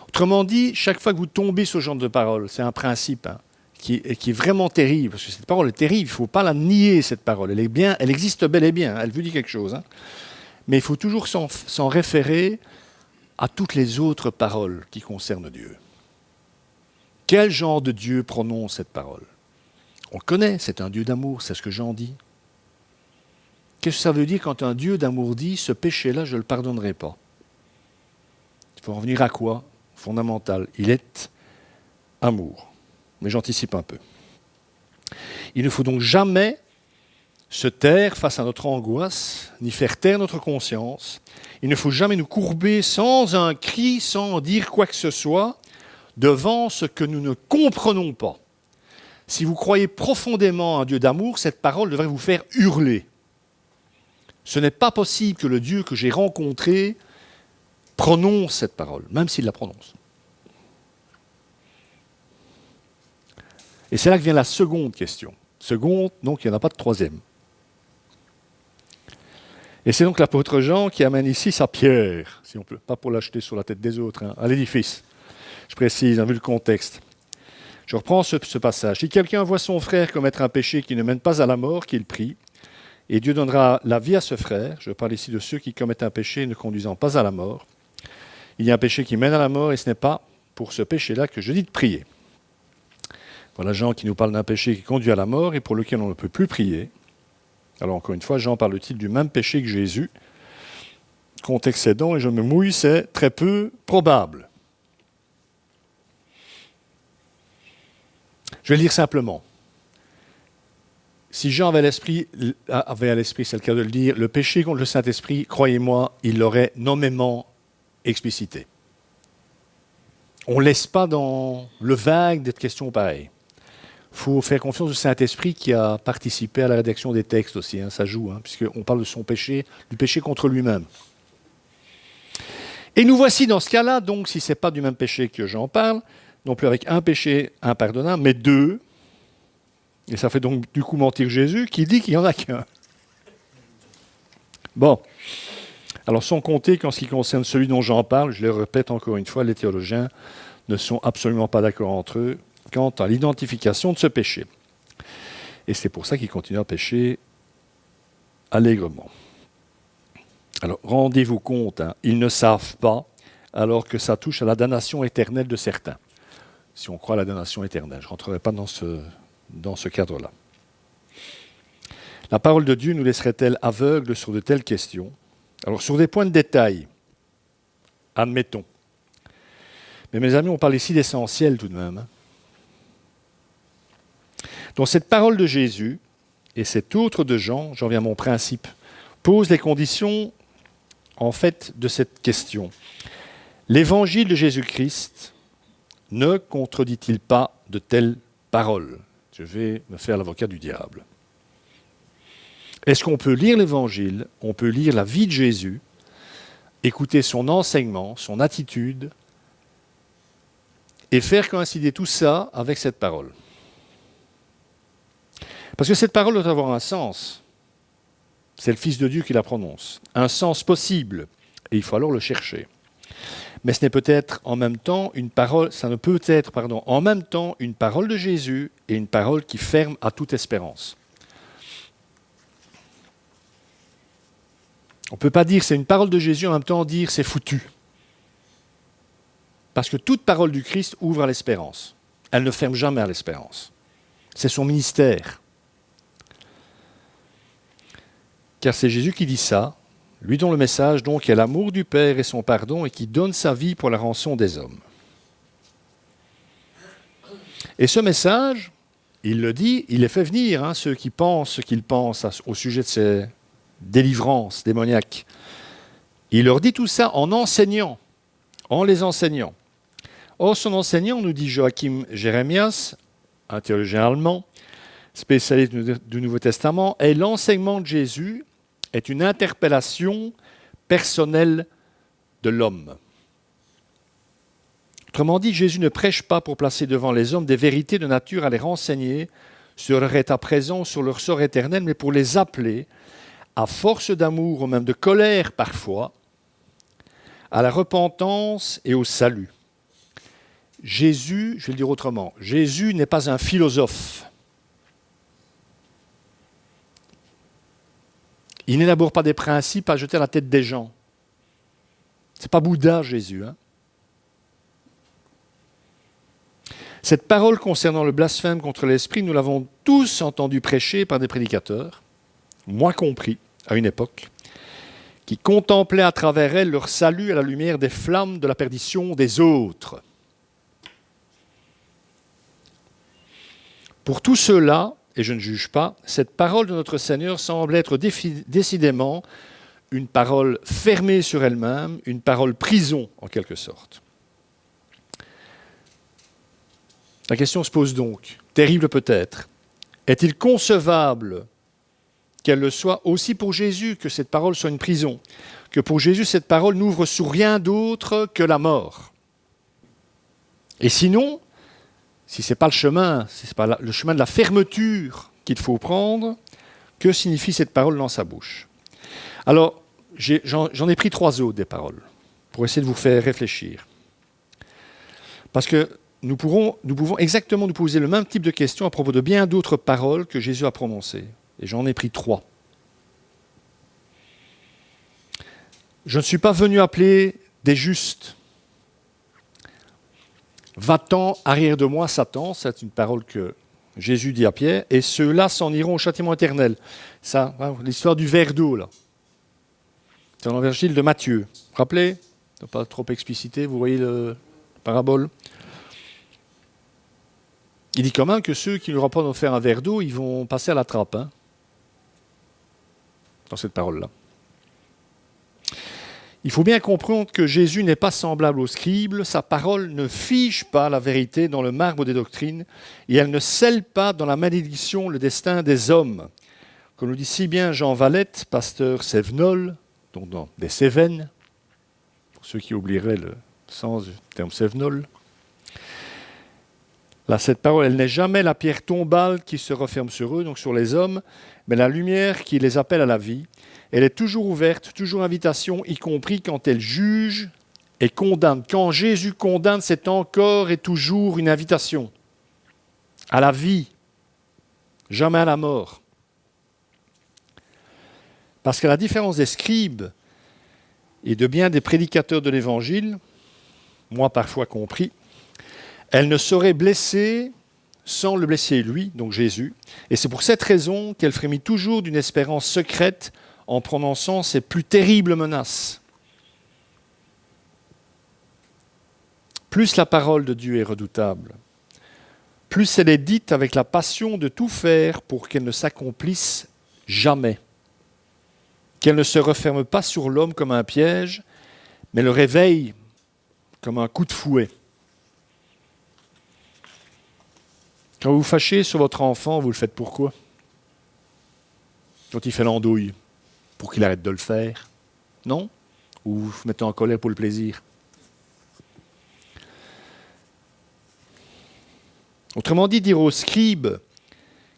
Autrement dit, chaque fois que vous tombez sur ce genre de parole, c'est un principe qui est vraiment terrible, parce que cette parole est terrible, il ne faut pas la nier, cette parole. Elle existe bel et bien, elle vous dit quelque chose. Hein. Mais il faut toujours s'en référer à toutes les autres paroles qui concernent Dieu. Quel genre de Dieu prononce cette parole? On le connaît, c'est un Dieu d'amour, c'est ce que Jean dit. Qu'est-ce que ça veut dire quand un Dieu d'amour dit « ce péché-là, je ne le pardonnerai pas » ? Il faut en venir à quoi? Fondamental, il est amour. Mais j'anticipe un peu. Il ne faut donc jamais se taire face à notre angoisse, ni faire taire notre conscience. Il ne faut jamais nous courber sans un cri, sans dire quoi que ce soit, devant ce que nous ne comprenons pas. Si vous croyez profondément à un Dieu d'amour, cette parole devrait vous faire hurler. Ce n'est pas possible que le Dieu que j'ai rencontré prononce cette parole, même s'il la prononce. Et c'est là que vient la seconde question. Seconde, donc il n'y en a pas de troisième. Et c'est donc l'apôtre Jean qui amène ici sa pierre, si on peut, pas pour l'acheter sur la tête des autres, hein, à l'édifice. Je précise, vu le contexte. Je reprends ce passage. Si quelqu'un voit son frère commettre un péché qui ne mène pas à la mort, qu'il prie, et Dieu donnera la vie à ce frère. Je parle ici de ceux qui commettent un péché ne conduisant pas à la mort. Il y a un péché qui mène à la mort, et ce n'est pas pour ce péché-là que je dis de prier. Voilà Jean qui nous parle d'un péché qui conduit à la mort et pour lequel on ne peut plus prier. Alors encore une fois, Jean parle-t-il du même péché que Jésus. Contexte aidant, et je me mouille, c'est très peu probable. Je vais le dire simplement. Si Jean avait à l'esprit, c'est le cas de le dire, le péché contre le Saint-Esprit, croyez-moi, il l'aurait nommément explicité. On ne laisse pas dans le vague d'être question pareille. Il faut faire confiance au Saint-Esprit qui a participé à la rédaction des textes aussi, hein, ça joue, puisqu'on parle de son péché, du péché contre lui-même. Et nous voici dans ce cas-là, donc si ce n'est pas du même péché que Jean parle, non plus avec un péché impardonnable, mais deux. Et ça fait donc du coup mentir Jésus qui dit qu'il n'y en a qu'un. Bon, alors sans compter qu'en ce qui concerne celui dont j'en parle, je le répète encore une fois, les théologiens ne sont absolument pas d'accord entre eux quant à l'identification de ce péché. Et c'est pour ça qu'ils continuent à pécher allègrement. Alors rendez-vous compte, ils ne savent pas, alors que ça touche à la damnation éternelle de certains. Si on croit à la damnation éternelle, je ne rentrerai pas dans ce cadre-là. La parole de Dieu nous laisserait-elle aveugles sur de telles questions? Alors, sur des points de détail, admettons. Mais mes amis, on parle ici d'essentiel tout de même. Donc, cette parole de Jésus et cette autre de Jean, j'en viens à mon principe, pose les conditions, en fait, de cette question. L'évangile de Jésus-Christ ne contredit-il pas de telles paroles? Je vais me faire l'avocat du diable. Est-ce qu'on peut lire l'Évangile, on peut lire la vie de Jésus, écouter son enseignement, son attitude, et faire coïncider tout ça avec cette parole? Parce que cette parole doit avoir un sens. C'est le Fils de Dieu qui la prononce. Un sens possible. Et il faut alors le chercher. Mais ce n'est peut-être en même temps une parole, ça ne peut être, en même temps une parole de Jésus et une parole qui ferme à toute espérance. On ne peut pas dire c'est une parole de Jésus, en même temps dire c'est foutu. Parce que toute parole du Christ ouvre à l'espérance. Elle ne ferme jamais à l'espérance. C'est son ministère. Car c'est Jésus qui dit ça, lui dont le message donc est l'amour du Père et son pardon et qui donne sa vie pour la rançon des hommes. Et ce message, il le dit, il les fait venir, ceux qui pensent ce qu'ils pensent au sujet de ces délivrances démoniaques. Il leur dit tout ça en les enseignant. Or, son enseignant, nous dit Joachim Jérémias, un théologien allemand, spécialiste du Nouveau Testament, est l'enseignement de Jésus est une interpellation personnelle de l'homme. Autrement dit, Jésus ne prêche pas pour placer devant les hommes des vérités de nature à les renseigner sur leur état présent ou sur leur sort éternel, mais pour les appeler, à force d'amour ou même de colère parfois, à la repentance et au salut. Jésus, je vais le dire autrement, Jésus n'est pas un philosophe. Il n'élabore pas des principes à jeter à la tête des gens. Ce n'est pas Bouddha, Jésus. Cette parole concernant le blasphème contre l'esprit, nous l'avons tous entendu prêcher par des prédicateurs, moi compris, à une époque, qui contemplaient à travers elle leur salut à la lumière des flammes de la perdition des autres. Pour tous ceux-là, et je ne juge pas, cette parole de notre Seigneur semble être décidément une parole fermée sur elle-même, une parole prison en quelque sorte. La question se pose donc, terrible peut-être, est-il concevable qu'elle le soit aussi pour Jésus, que cette parole soit une prison, que pour Jésus cette parole n'ouvre sur rien d'autre que la mort? Et sinon, si ce n'est pas le chemin, si ce n'est pas le chemin de la fermeture qu'il faut prendre, que signifie cette parole dans sa bouche? Alors, j'en ai pris 3 autres des paroles, pour essayer de vous faire réfléchir. Parce que nous pouvons exactement nous poser le même type de questions à propos de bien d'autres paroles que Jésus a prononcées. Et j'en ai pris 3. Je ne suis pas venu appeler des justes. Va-t'en arrière de moi, Satan, c'est une parole que Jésus dit à Pierre, et ceux-là s'en iront au châtiment éternel. Ça, l'histoire du verre d'eau, là. C'est dans l'évangile de Matthieu. Vous vous rappelez? Pas trop explicité, vous voyez la parabole. Il dit quand même que ceux qui n'auront pas offert un verre d'eau, ils vont passer à la trappe, dans cette parole-là. Il faut bien comprendre que Jésus n'est pas semblable aux scribes, sa parole ne fige pas la vérité dans le marbre des doctrines, et elle ne scelle pas dans la malédiction le destin des hommes. Comme nous dit si bien Jean Valette, pasteur Sévenol, donc dans des Cévennes, pour ceux qui oublieraient le sens du terme Sévenol. Là, cette parole, elle n'est jamais la pierre tombale qui se referme sur eux, donc sur les hommes, mais la lumière qui les appelle à la vie. Elle est toujours ouverte, toujours invitation, y compris quand elle juge et condamne. Quand Jésus condamne, c'est encore et toujours une invitation à la vie, jamais à la mort. Parce qu'à la différence des scribes et de bien des prédicateurs de l'Évangile, moi parfois compris, elle ne saurait blesser sans le blesser lui, donc Jésus. Et c'est pour cette raison qu'elle frémit toujours d'une espérance secrète en prononçant ses plus terribles menaces. Plus la parole de Dieu est redoutable, plus elle est dite avec la passion de tout faire pour qu'elle ne s'accomplisse jamais, qu'elle ne se referme pas sur l'homme comme un piège, mais le réveille comme un coup de fouet. Quand vous vous fâchez sur votre enfant, vous le faites pourquoi? Quand il fait l'andouille, pour qu'il arrête de le faire? Non? Ou vous vous mettez en colère pour le plaisir? Autrement dit, dire aux scribes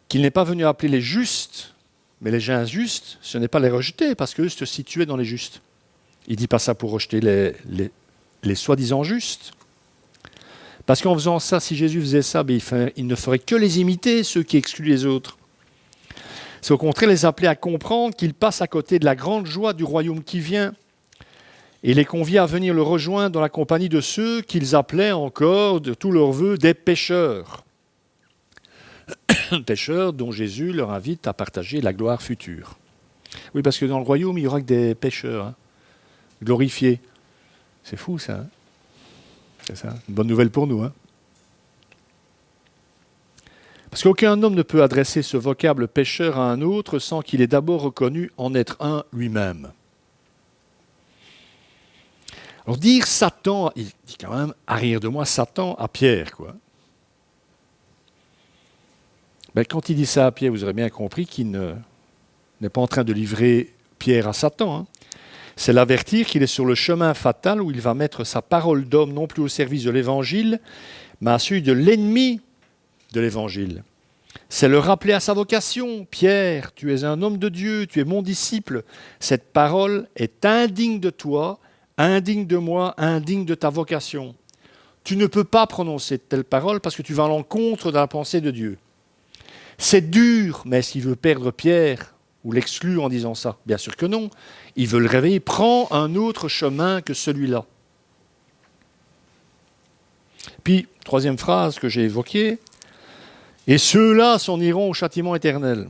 qu'il n'est pas venu appeler les justes, mais les injustes, ce n'est pas les rejeter, parce qu'eux se situaient dans les justes. Il ne dit pas ça pour rejeter les soi-disant justes. Parce qu'en faisant ça, si Jésus faisait ça, il ne ferait que les imiter, ceux qui excluent les autres. C'est au contraire les appeler à comprendre qu'ils passent à côté de la grande joie du royaume qui vient, et les convier à venir le rejoindre dans la compagnie de ceux qu'ils appelaient encore, de tous leurs vœux, des pécheurs. Pécheurs dont Jésus leur invite à partager la gloire future. Oui, parce que dans le royaume, il n'y aura que des pécheurs, glorifiés. C'est fou, ça. C'est ça, une bonne nouvelle pour nous. Parce qu'aucun homme ne peut adresser ce vocable pécheur à un autre sans qu'il ait d'abord reconnu en être un lui-même. Alors dire Satan, il dit quand même, arrière de moi, Satan à Pierre, quoi. Quand il dit ça à Pierre, vous aurez bien compris qu'il n'est pas en train de livrer Pierre à Satan. C'est l'avertir qu'il est sur le chemin fatal où il va mettre sa parole d'homme non plus au service de l'Évangile, mais à celui de l'ennemi de l'Évangile. C'est le rappeler à sa vocation. Pierre, tu es un homme de Dieu, tu es mon disciple. Cette parole est indigne de toi, indigne de moi, indigne de ta vocation. Tu ne peux pas prononcer de telles paroles parce que tu vas à l'encontre de la pensée de Dieu. C'est dur, mais est-ce qu'il veut perdre Pierre ou l'exclure en disant ça? Bien sûr que non. Il veut le réveiller. Prends un autre chemin que celui-là. Puis, troisième phrase que j'ai évoquée, et ceux-là s'en iront au châtiment éternel.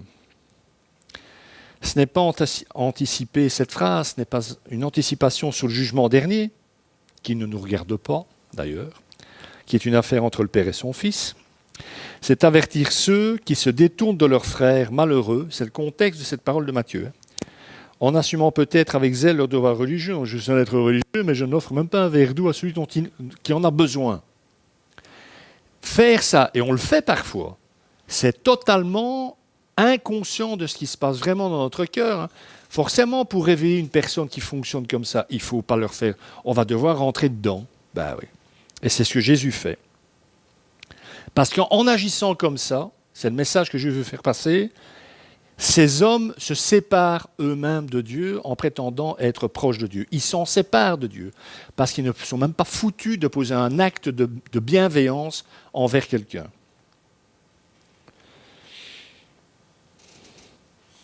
Ce n'est pas anticiper cette phrase, ce n'est pas une anticipation sur le jugement dernier, qui ne nous regarde pas d'ailleurs, qui est une affaire entre le Père et son Fils. C'est avertir ceux qui se détournent de leurs frères malheureux, c'est le contexte de cette parole de Matthieu, en assumant peut-être avec zèle leur devoir religieux. Je suis un être religieux, mais je n'offre même pas un verre d'eau à celui qui en a besoin. Faire ça, et on le fait parfois, c'est totalement inconscient de ce qui se passe vraiment dans notre cœur. Forcément, pour réveiller une personne qui fonctionne comme ça, il ne faut pas leur faire. On va devoir rentrer dedans. Ben oui. Et c'est ce que Jésus fait. Parce qu'en agissant comme ça, c'est le message que je veux faire passer, ces hommes se séparent eux-mêmes de Dieu en prétendant être proches de Dieu. Ils s'en séparent de Dieu parce qu'ils ne sont même pas foutus de poser un acte de bienveillance envers quelqu'un.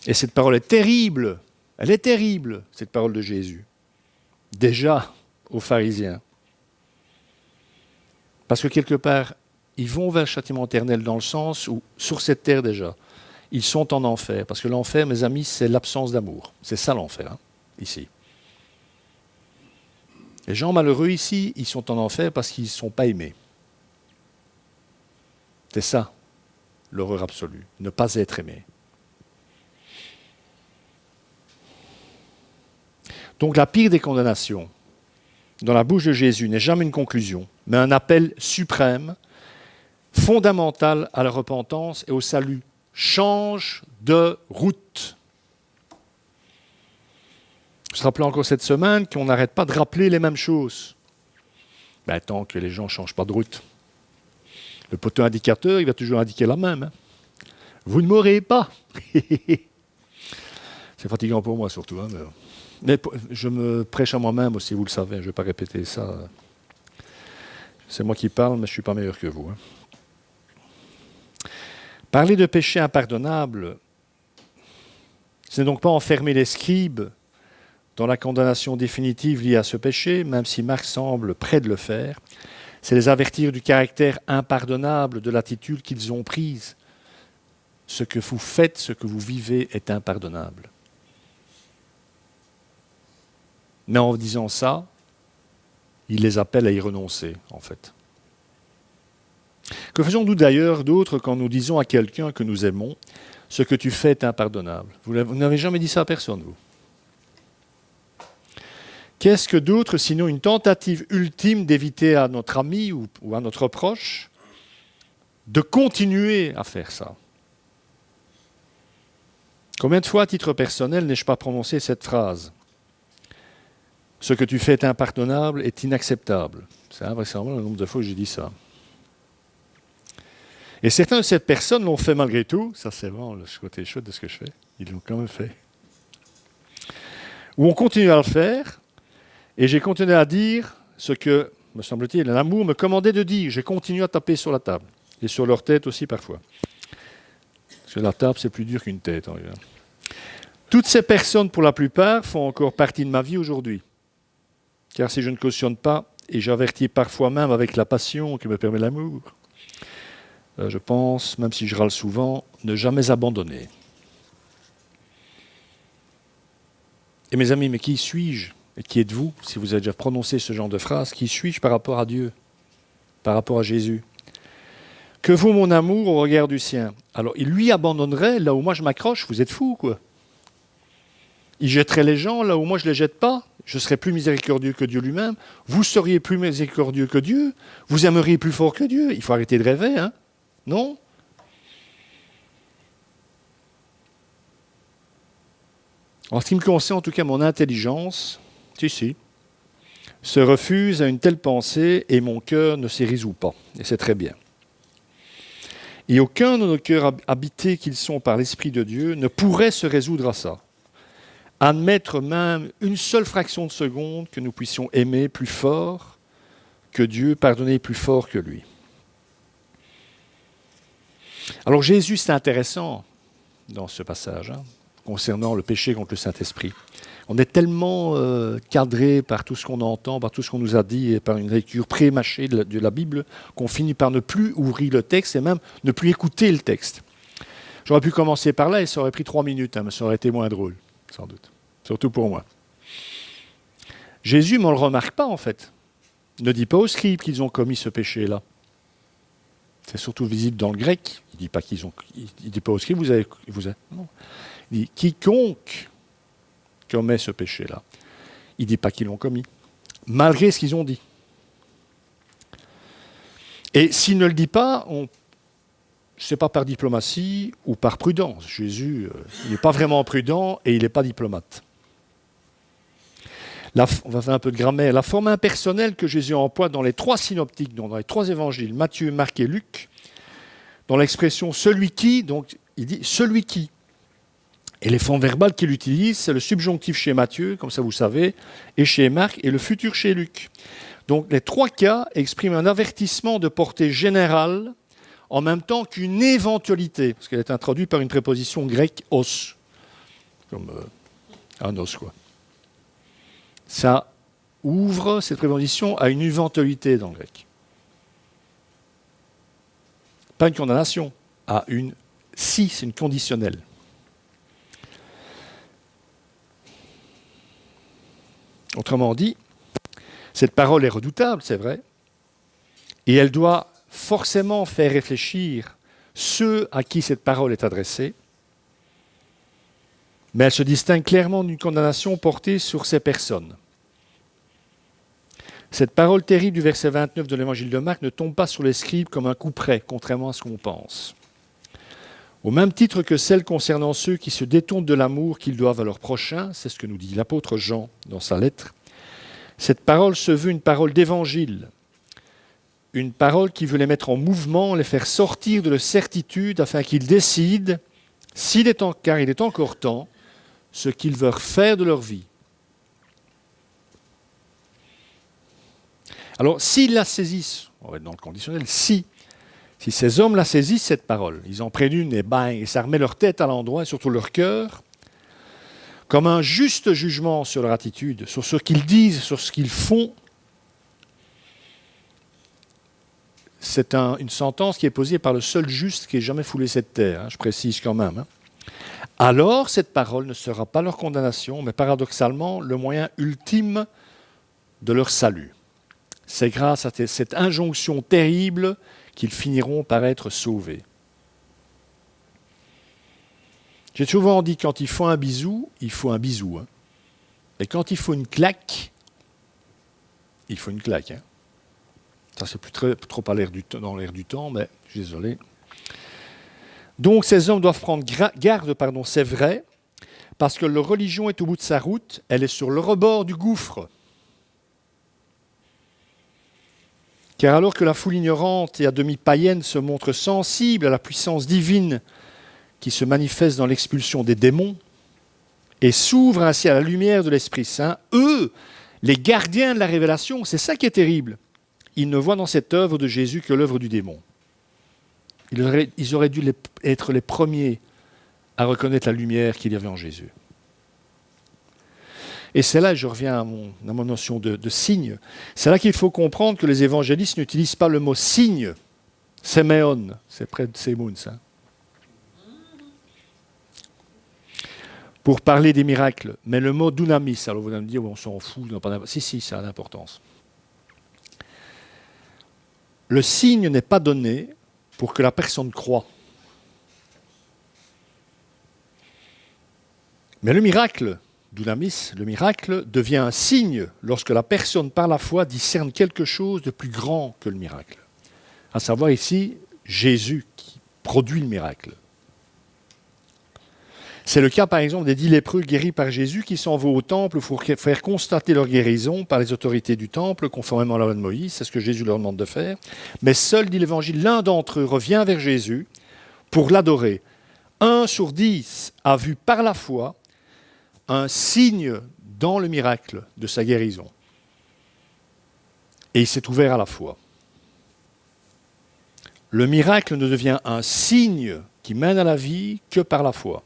Et cette parole est terrible. Elle est terrible, cette parole de Jésus. Déjà aux pharisiens. Parce que quelque part, ils vont vers le châtiment éternel dans le sens où, sur cette terre déjà, ils sont en enfer. Parce que l'enfer, mes amis, c'est l'absence d'amour. C'est ça l'enfer, ici. Les gens malheureux ici, ils sont en enfer parce qu'ils ne sont pas aimés. C'est ça, l'horreur absolue. Ne pas être aimé. Donc la pire des condamnations, dans la bouche de Jésus, n'est jamais une conclusion, mais un appel suprême, fondamental à la repentance et au salut. Change de route. Je me rappelle encore cette semaine qu'on n'arrête pas de rappeler les mêmes choses. Tant que les gens ne changent pas de route. Le poteau indicateur, il va toujours indiquer la même. Vous ne mourrez pas. C'est fatigant pour moi surtout. Mais je me prêche à moi-même aussi, vous le savez, je ne vais pas répéter ça. C'est moi qui parle, mais je ne suis pas meilleur que vous. Parler de péché impardonnable, ce n'est donc pas enfermer les scribes dans la condamnation définitive liée à ce péché, même si Marc semble près de le faire. C'est les avertir du caractère impardonnable de l'attitude qu'ils ont prise. Ce que vous faites, ce que vous vivez est impardonnable. Mais en disant ça, il les appelle à y renoncer, en fait. Que faisons-nous d'ailleurs d'autre quand nous disons à quelqu'un que nous aimons, ce que tu fais est impardonnable? Vous n'avez jamais dit ça à personne, vous? Qu'est-ce que d'autre sinon une tentative ultime d'éviter à notre ami ou à notre proche de continuer à faire ça. Combien de fois, à titre personnel, n'ai-je pas prononcé cette phrase ? Ce que tu fais est impardonnable, est inacceptable. C'est invraisemblable le nombre de fois que j'ai dit ça. Et certains de ces personnes l'ont fait malgré tout. Ça, c'est vraiment le côté chouette de ce que je fais. Ils l'ont quand même fait. Ou on continue à le faire, et j'ai continué à dire ce que, me semble-t-il, l'amour me commandait de dire. J'ai continué à taper sur la table. Et sur leur tête aussi parfois. Parce que la table, c'est plus dur qu'une tête. En réalité. Toutes ces personnes, pour la plupart, font encore partie de ma vie aujourd'hui. Car si je ne cautionne pas, et j'avertis parfois même avec la passion que me permet l'amour, je pense, même si je râle souvent, ne jamais abandonner. Et mes amis, mais qui suis-je ? Et qui êtes-vous, si vous avez déjà prononcé ce genre de phrase ? Qui suis-je par rapport à Dieu ? Par rapport à Jésus ? Que vaut mon amour au regard du sien ? Alors, il lui abandonnerait là où moi je m'accroche. Vous êtes fous, quoi. Il jetterait les gens là où moi je ne les jette pas. Je serais plus miséricordieux que Dieu lui-même. Vous seriez plus miséricordieux que Dieu. Vous aimeriez plus fort que Dieu. Il faut arrêter de rêver, hein ? Non ? En ce qui me concerne, en tout cas, mon intelligence, se refuse à une telle pensée et mon cœur ne s'y résout pas. Et c'est très bien. Et aucun de nos cœurs habités qu'ils sont par l'Esprit de Dieu ne pourrait se résoudre à ça. Admettre même une seule fraction de seconde que nous puissions aimer plus fort que Dieu, pardonner plus fort que lui. Alors Jésus, c'est intéressant dans ce passage, concernant le péché contre le Saint-Esprit. On est tellement cadré par tout ce qu'on entend, par tout ce qu'on nous a dit, et par une lecture pré-mâchée de la Bible, qu'on finit par ne plus ouvrir le texte et même ne plus écouter le texte. J'aurais pu commencer par là et ça aurait pris 3 minutes, mais ça aurait été moins drôle, sans doute. Surtout pour moi. Jésus, mais on ne le remarque pas en fait, ne dit pas aux scribes qu'ils ont commis ce péché-là. C'est surtout visible dans le grec. Il ne dit pas aux scribes, non. Il dit quiconque commet ce péché-là. Il ne dit pas qu'ils l'ont commis, malgré ce qu'ils ont dit. Et s'il ne le dit pas, ce n'est pas par diplomatie ou par prudence. Jésus, il n'est pas vraiment prudent et il n'est pas diplomate. On va faire un peu de grammaire. La forme impersonnelle que Jésus emploie dans les 3 synoptiques, dans les 3 évangiles, Matthieu, Marc et Luc, dans l'expression « celui qui », donc il dit « celui qui ». Et les formes verbales qu'il utilise, c'est le subjonctif chez Matthieu, comme ça vous savez, et chez Marc, et le futur chez Luc. Donc les 3 cas expriment un avertissement de portée générale, en même temps qu'une éventualité, parce qu'elle est introduite par une préposition grecque « os », comme un os, quoi. Ça ouvre, cette préposition, à une éventualité dans le grec. Pas une condamnation, à une si, c'est une conditionnelle. Autrement dit, cette parole est redoutable, c'est vrai, et elle doit forcément faire réfléchir ceux à qui cette parole est adressée, mais elle se distingue clairement d'une condamnation portée sur ces personnes. Cette parole terrible du verset 29 de l'évangile de Marc ne tombe pas sur les scribes comme un coup près, contrairement à ce qu'on pense. Au même titre que celle concernant ceux qui se détournent de l'amour qu'ils doivent à leur prochain, c'est ce que nous dit l'apôtre Jean dans sa lettre, cette parole se veut une parole d'évangile, une parole qui veut les mettre en mouvement, les faire sortir de leur certitude afin qu'ils décident, car il est encore temps, ce qu'ils veulent faire de leur vie. Alors, s'ils la saisissent, on va être dans le conditionnel, si ces hommes la saisissent, cette parole, ils en prennent une et bang, et ça remet leur tête à l'endroit, et surtout leur cœur, comme un juste jugement sur leur attitude, sur ce qu'ils disent, sur ce qu'ils font, c'est une sentence qui est posée par le seul juste qui ait jamais foulé cette terre, je précise quand même. Alors, cette parole ne sera pas leur condamnation, mais paradoxalement, le moyen ultime de leur salut. C'est grâce à cette injonction terrible qu'ils finiront par être sauvés. J'ai souvent dit, quand il faut un bisou, il faut un bisou. Et quand il faut une claque, il faut une claque. Ça, c'est plus trop dans l'air du temps, mais je suis désolé. Donc, ces hommes doivent prendre garde, c'est vrai, parce que leur religion est au bout de sa route, elle est sur le rebord du gouffre. Car alors que la foule ignorante et à demi païenne se montre sensible à la puissance divine qui se manifeste dans l'expulsion des démons et s'ouvre ainsi à la lumière de l'Esprit Saint, eux, les gardiens de la révélation, c'est ça qui est terrible. Ils ne voient dans cette œuvre de Jésus que l'œuvre du démon. Ils auraient dû être les premiers à reconnaître la lumière qu'il y avait en Jésus. Et c'est là, je reviens à mon notion de signe, c'est là qu'il faut comprendre que les évangélistes n'utilisent pas le mot signe, séméon, c'est près de sémoun, ça. Pour parler des miracles, mais le mot dunamis, alors vous allez me dire, on s'en fout, si, ça a d'importance. Le signe n'est pas donné pour que la personne croie. Mais le miracle, dunamis, le miracle devient un signe lorsque la personne par la foi discerne quelque chose de plus grand que le miracle. À savoir ici, Jésus qui produit le miracle. C'est le cas par exemple des 10 lépreux guéris par Jésus qui s'en vont au temple pour faire constater leur guérison par les autorités du temple, conformément à la loi de Moïse, c'est ce que Jésus leur demande de faire. Mais seul, dit l'Évangile, l'un d'entre eux revient vers Jésus pour l'adorer. 1 sur 10 a vu par la foi un signe dans le miracle de sa guérison. Et il s'est ouvert à la foi. Le miracle ne devient un signe qui mène à la vie que par la foi.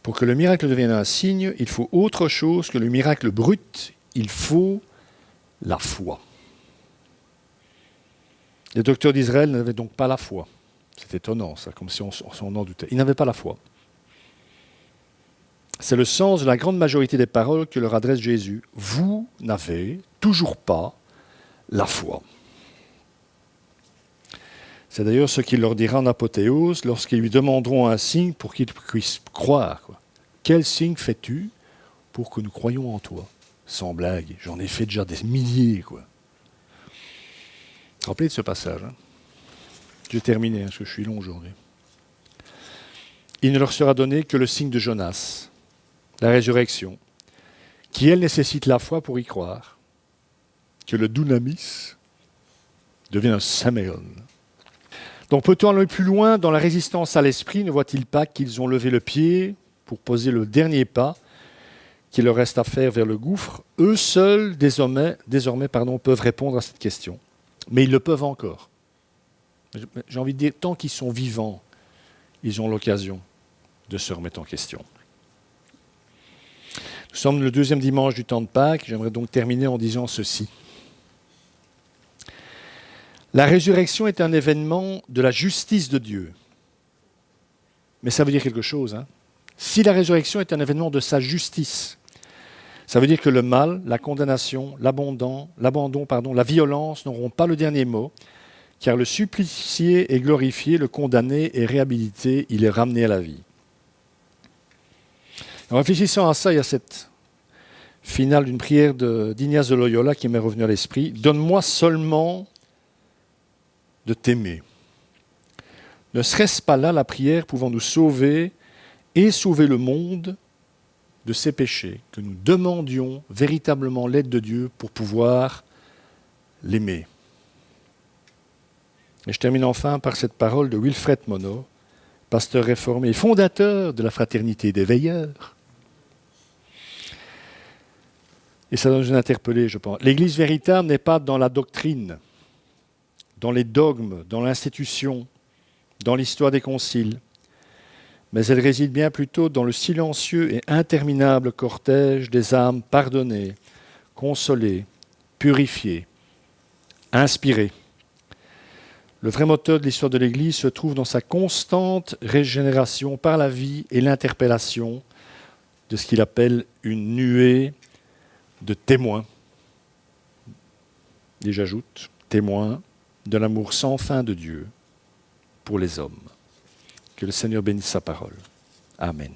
Pour que le miracle devienne un signe, il faut autre chose que le miracle brut, il faut la foi. Les docteurs d'Israël n'avaient donc pas la foi. C'est étonnant, ça, comme si on en doutait. Ils n'avaient pas la foi. C'est le sens de la grande majorité des paroles que leur adresse Jésus. Vous n'avez toujours pas la foi. C'est d'ailleurs ce qu'il leur dira en apothéose lorsqu'ils lui demanderont un signe pour qu'ils puissent croire. Quel signe fais-tu pour que nous croyions en toi? Sans blague, j'en ai fait déjà des milliers. Rappelez de ce passage. Je vais terminer, parce que je suis long aujourd'hui. Il ne leur sera donné que le signe de Jonas, la résurrection, qui, elle, nécessite la foi pour y croire, que le dunamis devient un séméon. Donc peut-on aller plus loin dans la résistance à l'esprit? Ne voit-il pas qu'ils ont levé le pied pour poser le dernier pas qu'il leur reste à faire vers le gouffre? Eux seuls, désormais, peuvent répondre à cette question. Mais ils le peuvent encore. J'ai envie de dire, tant qu'ils sont vivants, ils ont l'occasion de se remettre en question. Nous sommes le deuxième dimanche du temps de Pâques. J'aimerais donc terminer en disant ceci. La résurrection est un événement de la justice de Dieu. Mais ça veut dire quelque chose. Si la résurrection est un événement de sa justice, ça veut dire que le mal, la condamnation, l'abandon, la violence n'auront pas le dernier mot, car le supplicié est glorifié, le condamné est réhabilité, il est ramené à la vie. En réfléchissant à ça, il y a cette finale d'une prière d'Ignace de Loyola qui m'est revenue à l'esprit. Donne-moi seulement de t'aimer. Ne serait-ce pas là la prière pouvant nous sauver et sauver le monde de ses péchés, que nous demandions véritablement l'aide de Dieu pour pouvoir l'aimer. Et je termine enfin par cette parole de Wilfred Monod, pasteur réformé et fondateur de la Fraternité des Veilleurs. Et ça doit nous interpeller, je pense. L'Église véritable n'est pas dans la doctrine, dans les dogmes, dans l'institution, dans l'histoire des conciles, mais elle réside bien plutôt dans le silencieux et interminable cortège des âmes pardonnées, consolées, purifiées, inspirées. Le vrai moteur de l'histoire de l'Église se trouve dans sa constante régénération par la vie et l'interpellation de ce qu'il appelle une nuée de témoins. Et j'ajoute, témoins de l'amour sans fin de Dieu pour les hommes. Que le Seigneur bénisse sa parole. Amen.